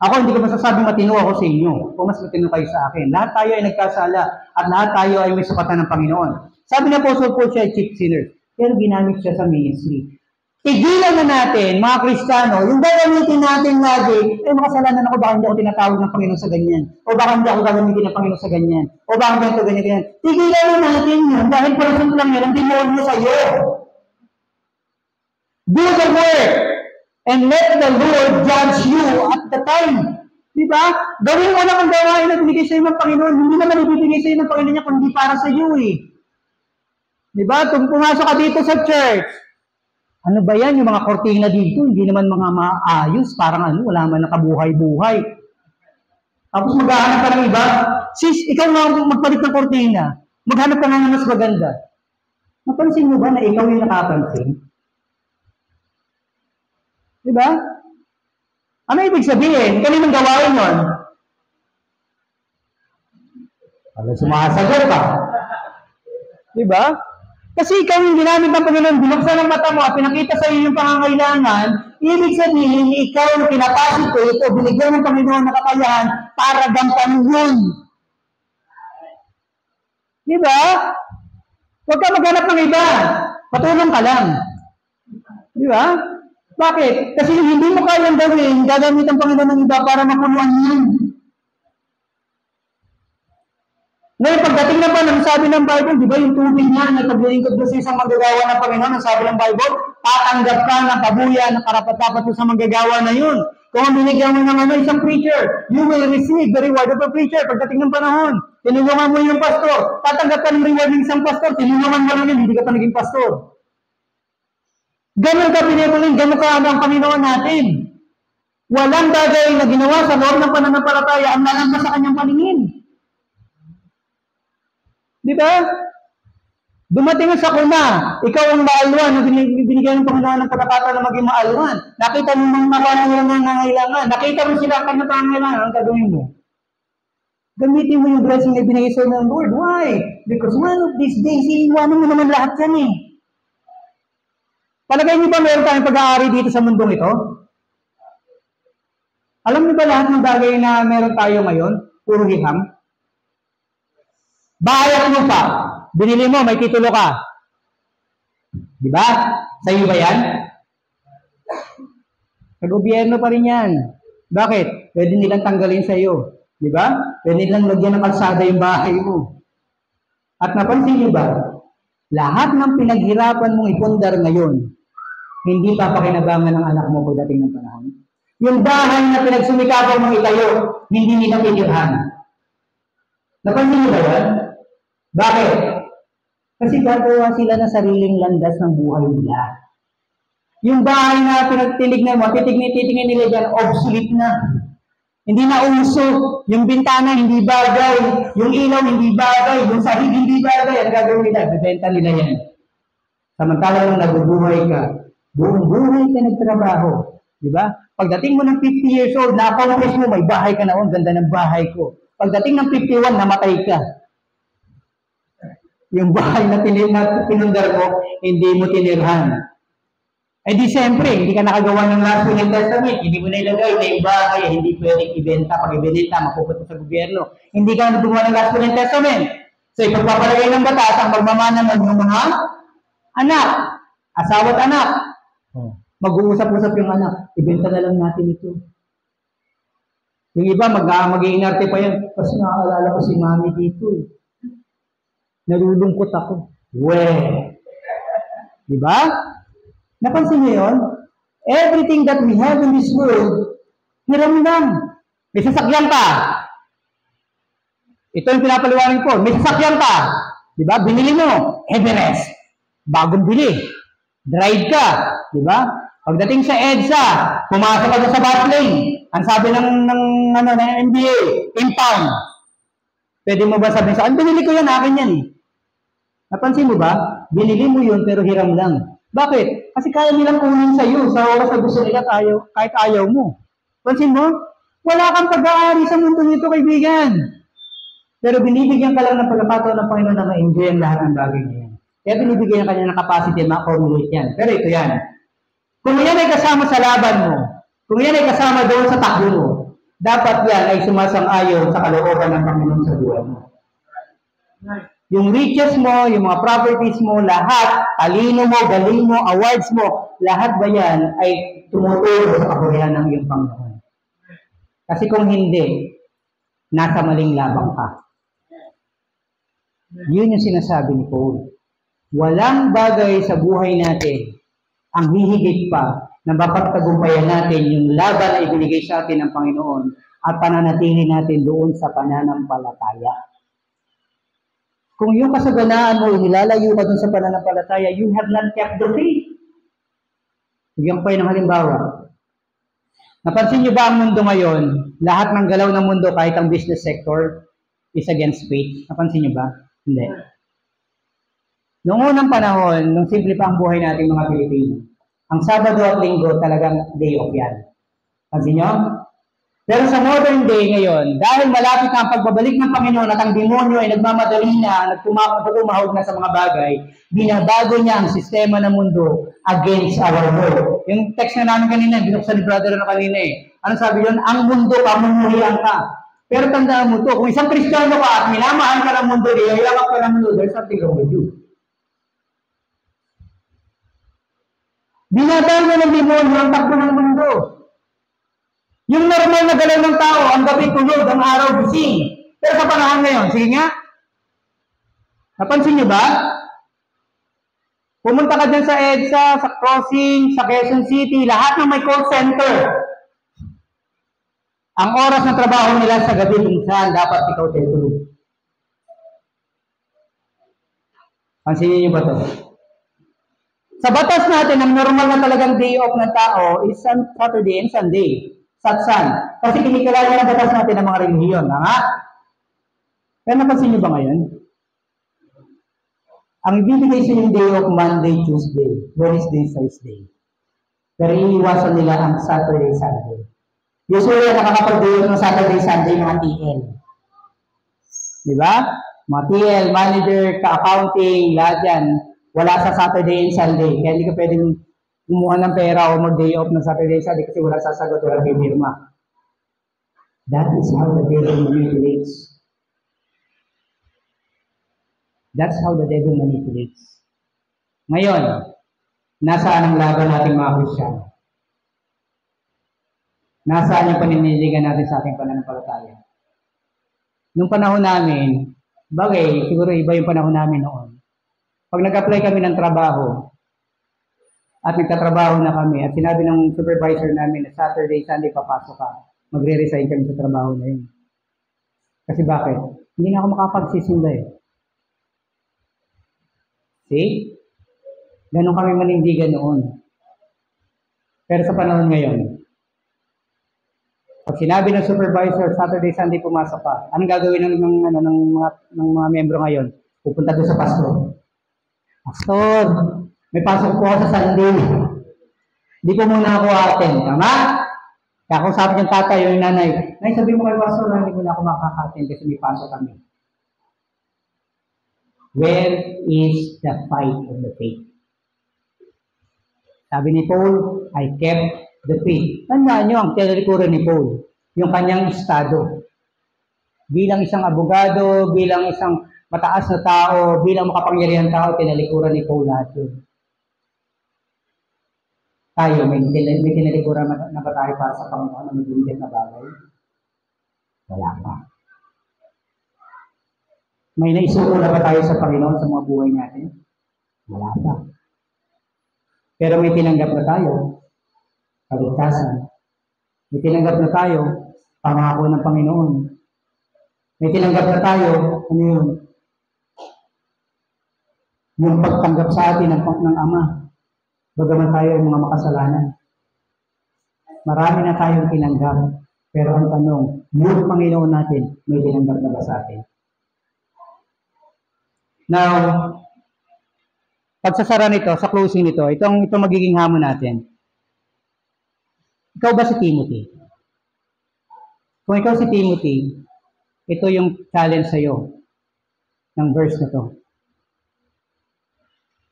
Ako, hindi ko masasabing matino ako sa inyo. O mas matino kayo sa akin. Lahat tayo ay nagkasala at lahat tayo ay may sukatan ng Panginoon. Sabi ni Apostle Paul, siya ay chief sinner. Pero ginamit siya sa ministry. Tigilan na natin, mga Kristiyano, yung gagamitin natin lagi, makasalanan ako, baka hindi ako tinatawag ng Panginoon sa ganyan. O baka hindi ako gagamitin ng Panginoon sa ganyan. O baka ganito, ganyan. Tigilan na natin yun, dahil person lang yun, ang demonyo sa'yo. Do the work, and let the Lord judge you at the time. Diba? Gawin mo lang ang gawain na binigay sa'yo ng Panginoon. Hindi naman ibibigay sa'yo ng Panginoon niya, kundi para sa'yo eh. Diba? Kung pumasok ka dito sa church, ano ba yan? Yung mga kortina dito, hindi naman mga maayos, parang ano, wala man nakabuhay-buhay. Tapos maghahanap ka ng iba. Sis, ikaw nga magpalit ng kortina. Maghanap ka nga ng mas maganda. Napansin mo ba na ikaw yung nakapansin? Diba? Ano ibig sabihin? Kaninong gawain yun? Wala sumasagot ka. Diba? Kasi ikaw yung ginamit ng Panginoon, binuksan ng mata mo at pinakita sa iyo yung pangangailangan, ibig sabihin, ikaw yung pinapacitate o binigyan ng Panginoon na kakayahan para gampanin yun. Diba? Huwag ka maghanap ng iba. Patulong ka lang. Diba? Bakit? Kasi hindi mo kayang gawin, gagamit ang Panginoon ng iba para makuluan yun. Ngayon, pagdating na ba, ang sabi ng Bible, di ba yung tubig niya na taglilingkod doon sa isang manggagawa ng Panginoon, ang sabi ng Bible, tatanggap ka ng kabuyan na karapat-dapat sa manggagawa na yun. Kung binigyan mo ng isang preacher, you will receive the reward of a preacher pagdating ng panahon. Tinulungan mo yung pastor, tatanggap ka ng reward ng isang pastor, tinulungan mo lang yun, hindi ka pa naging pastor. Ganun ka pinipuling, ganun ka ang Panginoon natin. Walang bagay na ginawa sa loob ng pananampalataya ang lalampas sa kanyang paningin. Di ba? Dumating sa kuna, ikaw ang maalwan na binigyan ng Panginoon ng pagkakataon na maging maalwan. Nakita mo mga mawalan ng nangangailangan. Nakita mo sila ang kanyang pangangailangan. Ang gagawin mo? Gamitin mo yung blessing na binigay sa ng Lord. Why? Because one of these days, iiwanan mo naman lahat yan eh. Palagay niyo ba meron tayong pag-aari dito sa mundong ito? Alam niyo ba lahat ng bagay na meron tayo ngayon? Puro hiham? Bahay at lupa. Binili mo, may titulo ka. Di ba? Sa iyo ba yan? Sa gobyerno pa rin yan. Bakit? Pwede nilang tanggalin sa iyo. Di ba? Pwede nilang lagyan ng kalsada yung bahay mo. At napansin niyo ba, lahat ng pinaghirapan mong ipundar ngayon, hindi papakinabangan ng anak mo pagdating ng panahon. Yung bahay na pinagsumikapan mong itayo, hindi nila titirhan. Napansin niyo ba yan? Bakit? Kasi gagawa sila ng sariling landas ng buhay nila. Yung bahay na pinagtinignan mo, titignan nila dyan, obsolete na. Hindi na uso. Yung bintana hindi bagay. Yung ilaw hindi bagay. Yung sahig hindi bagay. Ang gagawin nila, bibenta nila yan. Samantala nung nabubuhay ka, buong buhay ka nagtrabaho. Diba? Pagdating mo ng 50 years old, na-accomplish mo, may bahay ka na, ang ganda ng bahay ko. Pagdating ng 51, namatay ka. Yung bahay na pinundar mo, hindi mo tinirhan. Eh di siyempre, hindi ka nakagawa ng last will and testament, hindi mo nailagay na yung bahay, hindi pwedeng ibenta. Pag ibenta, mapupunta sa gobyerno. Hindi ka gumawa ng last will and testament. So, ipagpapalagay ng batas ang pagmamana ng mga anak, asawa't anak. Mag-uusap-usap yung anak, ibenta na lang natin ito. Yung iba, mag-iinarte pa yan, kasi nakaalala ko si mami dito. Nalulungkot ako. Diba? Napansin niyo yun? Everything that we have in this world, hiram lang. May sasakyan pa. Ito yung pinapaliwanag ko. May sasakyan pa. Diba? Binili mo. Everest. Bagong bili. Drive ka. Diba? Pagdating sa EDSA, pumasok ka sa bus lane. Ang sabi ng NBA, impound. Pwede mo ba sabihin sa binili ko yan, akin yan eh. Napansin mo ba? Binili mo yun pero hiram lang. Bakit? Kasi kaya nilang kunin sa iyo sa oras na gusto nila kahit ayaw mo. Pansin mo? Wala kang pag-aari sa mundo nito, kaibigan. Pero binibigyan ka lang ng pagkakataon ng Panginoon na ma-enjoy ang lahat ng bagay na yan. Kaya binibigyan ka niya ng capacity na ma-formulate yan. Pero ito yan. Kung yan ay kasama sa laban mo, kung yan ay kasama doon sa takbo mo, dapat yan ay sumasang-ayon sa kalooban ng Panginoon sa buhay mo. Yung riches mo, yung mga properties mo, lahat, talino mo, galing mo, awards mo, lahat ba yan ay tumutulong sa kaburihan ng iyong Panginoon? Kasi kung hindi, nasa maling labang ka. Yun yung sinasabi ni Paul. Walang bagay sa buhay natin ang hihigit pa na mapagtagumpayan natin yung laban na ibinigay sa atin ng Panginoon at pananatili natin doon sa pananampalataya. Kung yung kasaganaan mo, nilalayo ka dun sa pananampalataya, you have not kept the faith. Bigyan ko kayo ng halimbawa. Napansin niyo ba ang mundo ngayon, lahat ng galaw ng mundo, kahit ang business sector, is against faith? Napansin niyo ba? Hindi. Noong unang panahon, nung simple pa ang buhay natin mga Pilipino, ang Sabado at Linggo talagang day off yan. Pansin niyo? Pero sa modern day ngayon, dahil malapit na ang pagbabalik ng Panginoon at ang demonyo ay nagmamadali na, nagtumahog na sa mga bagay, binabago niya ang sistema ng mundo against our world. Yung text na namin kanina, binuksan ni brother na kanina eh. Ano sabi yun? Ang mundo, pamumuhian ka. Pero tandaan mo to, kung isang Kristiyano ka at minamahal ka ng mundo, iyayamak ka ng mundo, there's something wrong with you. Binabago ng demonyo ang takbo ng mundo. Yung normal na galaw ng tao, ang gabi tulog, ang araw gising. Pero sa panahon ngayon, sige nga. Napansin niyo ba? Pumunta ka dyan sa EDSA, sa Crossing, sa Quezon City, lahat ng may call center. Ang oras ng trabaho nila sa gabi kung saan dapat ikaw tulog. Pansinin niyo ba ito? Sa batas natin, ang normal na talagang day off ng tao is Saturday and Sunday. Satsan. Kasi kinikilala ng batas natin ng mga relihiyon. Pero napansin niyo ba ngayon? Ang ibibigay sa yung day of Monday, Tuesday, Wednesday, Thursday. Pero iiwasan nila ang Saturday, Sunday. Usually, nakakapag-day ng Saturday, Sunday, mga TL. Diba? Mga TL, manager, ka-accounting, lahat yan. Wala sa Saturday and Sunday. Kaya hindi ka pwedeng kumuha ng pera o mag-day off ng Saturday and Sunday kasi wala sasagot, wala bibirma. That is how the devil manipulates. That's how the devil manipulates. Ngayon, nasaan ang laban nating mga Kristiyano? Nasaan yung paninindigan natin sa ating pananampalataya? Nung panahon namin, bagay, siguro iba yung panahon namin noon. Pag nag-apply kami ng trabaho, at nagtatrabaho na kami, at sinabi ng supervisor namin na Saturday, Sunday, papasok ka, magre-resign kami sa trabaho na yun. Kasi bakit? Hindi na ako makapagsisimba eh. See? Ganon kami manindigan noon. Pero sa panahon ngayon, pag sinabi ng supervisor, Saturday, Sunday, pumasok ka, anong gagawin ng mga membro ngayon? Pupunta doon sa pastor. Pastor, may pasok po ako sa Sunday. Hindi po muna ako attend. Tama? Kaya kung sabi ng tatay, yung nanay, ay sabi mo kay pastor, hindi mo na ako makaka-attend kasi may pasok kami. Where is the fight of the faith? Sabi ni Paul, I kept the faith. Tandaan nyo ang tinalikuran ni Paul, yung kanyang estado. Bilang isang abogado, bilang isang mataas na tao, bilang makapangyarihan tao, tinalikuran ni Paul lahat yun. Tayo, may tinalikuran na ba tayo para sa Panginoon na magbibigyan na bagay? Wala pa. May naisuko na ba tayo sa Panginoon sa mga buhay natin? Wala pa. Pero may tinanggap na tayo, kaligtasan. May tinanggap na tayo, pangako ng Panginoon. May tinanggap na tayo, ano yun? Yung pagtanggap sa atin ng Ama. Bagaman tayo ay mga makasalanan. Marami na tayong tinanggap. Pero ang tanong, yung Panginoon natin, may tinanggap na ba sa atin? Now, pagsasara nito, sa closing nito, itong magiging hamon natin. Ikaw ba si Timothy? Kung ikaw si Timothy, ito yung challenge sa'yo ng verse na to.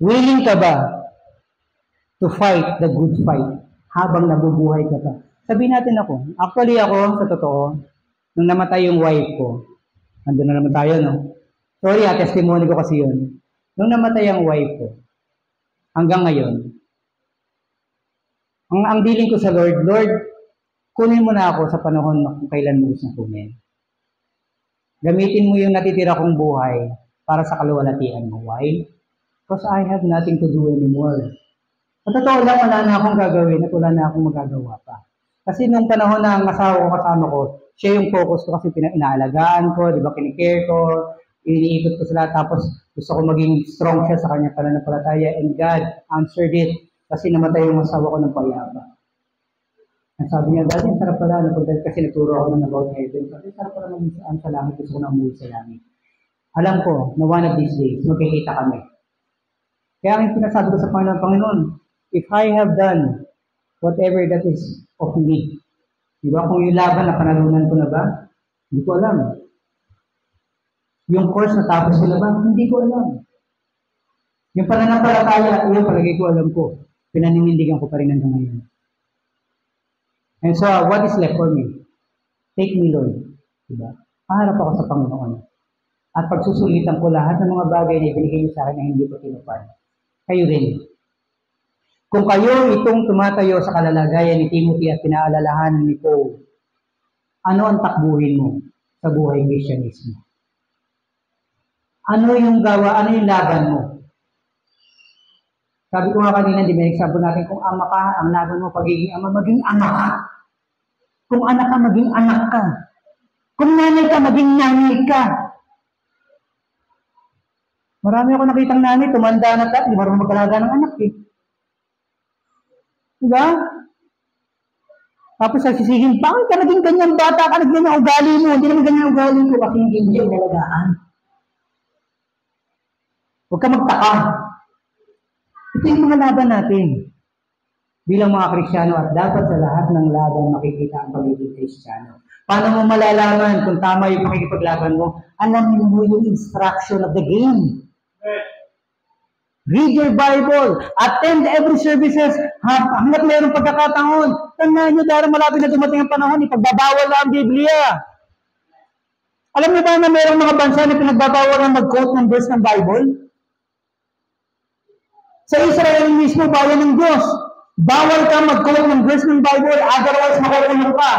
Willing ka ba to fight the good fight habang nabubuhay ka pa? Sabihin natin ako. Actually ako, sa totoo, nung namatay yung wife ko, nandun na naman tayo, no? Sorry testimony ko kasi yun. Nung namatay ang wife ko, hanggang ngayon, ang dealing ko sa Lord, kunin mo na ako sa panahon kung kailan mo gusto kunin. Gamitin mo yung natitira kong buhay para sa kaluwalhatian mo. Why? Because I have nothing to do anymore. Sa totoo lang, wala na akong gagawin at wala na akong magagawa pa. Kasi nung panahon na ang asawa ko kasama ko, siya yung focus ko kasi inaalagaan ko, di ba, kinikare ko, iniikot ko sila, tapos gusto ko maging strong siya sa kanyang pananampalataya, and God answered it kasi namatay yung asawa ko ng payapa. Ang sabi niya, dati ang sarap pala, kasi nagturo ako ng about heaven. Sabi, sarap pala maging saan sa langit, gusto ko na umuwi sa langit. Alam ko, na one of these days, magkikita kami. Kaya ang sinasabi ko sa Panginoon, if I have done whatever that is of me, di ba, kung yung laban na panalunan ko na ba, hindi ko alam. Yung course na tapos ko na ba, hindi ko alam. Yung pananampalataya, yung palagay ko alam ko. Pinaninindigan ko pa rin hanggang ngayon. And so, what is left for me? Take me, Lord. Diba? Paharap ako sa Panginoon. At pagsusulitan ko lahat ng mga bagay na ibinigay niyo sa akin na hindi ko tinupad. Kayo rin. Kung kayo itong tumatayo sa kalalagayan ni Timothy at pinaalalahanan ni Paul, ano ang takbuhin mo sa buhay Christianismo? Ano yung gawa, ano yung laban mo? Sabi ko nga kanina, di ba, example natin, kung ama ka, ang laban mo, pagiging ama, maging anak ka. Kung anak ka, maging anak ka. Kung nanay ka, maging nanay ka. Marami ako nakitang nanay, tumanda na tayo, hindi marunong magkalaga ng anak eh. Diba? Tapos sasisihin, bakit ka naging ganyan bata ka, naging ganyan ugali mo, hindi naman ganyan ugali ko, kasi hindi mo nalagaan. Huwag ka magtaka. Ito yung mga laban natin bilang mga Kristiyano at dapat sa lahat ng laban makikita ang pagiging Kristiyano. Paano mo malalaman kung tama yung pakikipaglaban mo? Alamin mo yung instruction of the game. Read your Bible. Attend every services. Hanggat mayroong pagkakataon. Tandaan nyo, dahil malapit na dumating ang panahon, ipagbabawal na ang Biblia. Alam niyo ba na mayroong mga bansa na pinagbabawal na mag-quote ng verse ng Bible? Sa Israel mismo, bayan ng Diyos. Bawal ka mag-quote ng verse ng Bible, otherwise makukulong ka.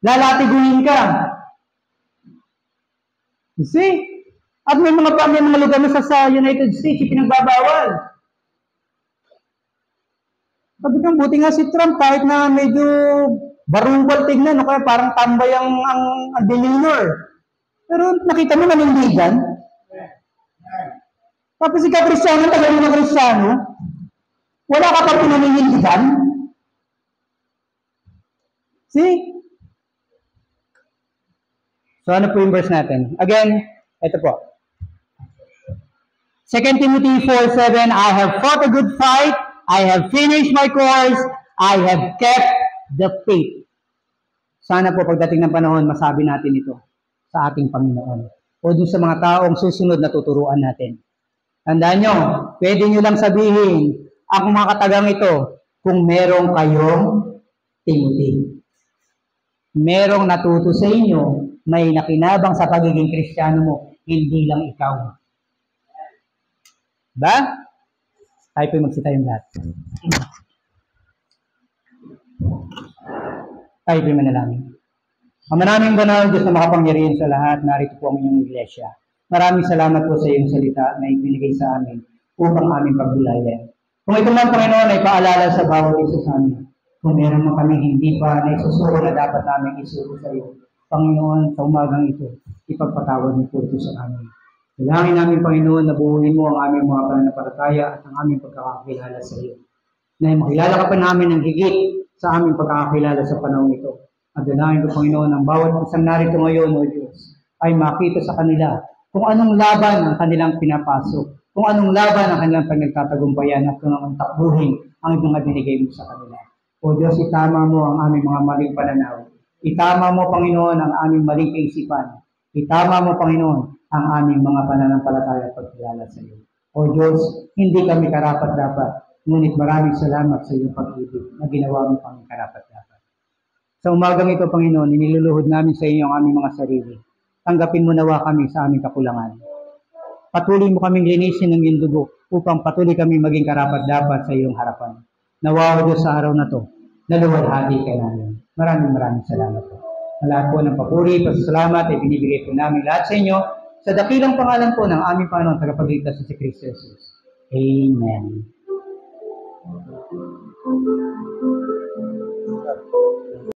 Lalatiguin ka. You see? At may mga lugar na sa United States, pinagbabawal. Sabi kang buti nga si Trump, kahit na medyo barubal tignan, o kaya parang tambay ang demeanor. Pero nakita mo nanindigan. Tapos ikaw Kristiyano, tagal mo na Kristiyano, wala ka pa pinanindigan. See? So ano po yung verse natin? Again, ito po. 2 Timothy 4:7, I have fought a good fight, I have finished my course, I have kept the faith. Sana po pagdating ng panahon, masabi natin ito sa ating Panginoon. O dun sa mga taong susunod na tuturuan natin. Tandaan nyo, pwede nyo lang sabihin, ang mga katagang ito, kung merong kayong Timothy. Merong natuto sa inyo, may nakinabang sa pagiging Kristiyano mo, hindi lang ikaw. Ba? Tayo po magsita yung lahat. Tayo po manalangin. Ang maraming banal, Diyos na makapangyarihan sa lahat, narito po ang inyong iglesia. Maraming salamat po sa iyong salita na ibinigay sa amin upang aming pagbulayan. Kung ito man, Panginoon, ay paalala sa bawat isa sa amin, kung meron man kami hindi pa na isusuro na dapat namin isuro sa iyo, Panginoon, sa umagang ito, ipagpatawad mo po ito sa amin. Dalangin namin, Panginoon, na buuin mo ang aming mga pananampalataya at ang aming pagkakakilala sa iyo. Na makilala ka pa namin ng higit sa aming pagkakakilala sa panahon ito. At dalangin ko, Panginoon, ang bawat isang narito ngayon, O Diyos, ay makita sa kanila kung anong laban ang kanilang pinapasok, kung anong laban ang kanilang pinagtatagumpayan at kung anong takbuhin ang mga binigay mo sa kanila. O Diyos, itama mo ang aming mga maling pananaw. Itama mo, Panginoon, ang aming maling kaisipan. Itama mo, Panginoon, ang aming mga pananampalataya at pagkilala sa iyo. O Diyos, hindi kami karapat-dapat, ngunit maraming salamat sa iyong pag-ibig na ginawa mo kami karapat-dapat. Sa umagang ito, Panginoon, iniluluhod namin sa iyo ang aming mga sarili. Tanggapin mo nawa kami sa aming kakulangan. Patuloy mo kaming linisin ng iyong dugo upang patuloy kami maging karapat-dapat sa iyong harapan. Nawa, O Diyos, sa araw na to, naluwalhati ka namin. Maraming salamat po. Ang lahat po ng papuri, pasasalamat ay binibigay po namin lahat sa inyo sa dakilang pangalan po ng aming Panginoon tagapagligtas sa si Kristo Jesus. Amen.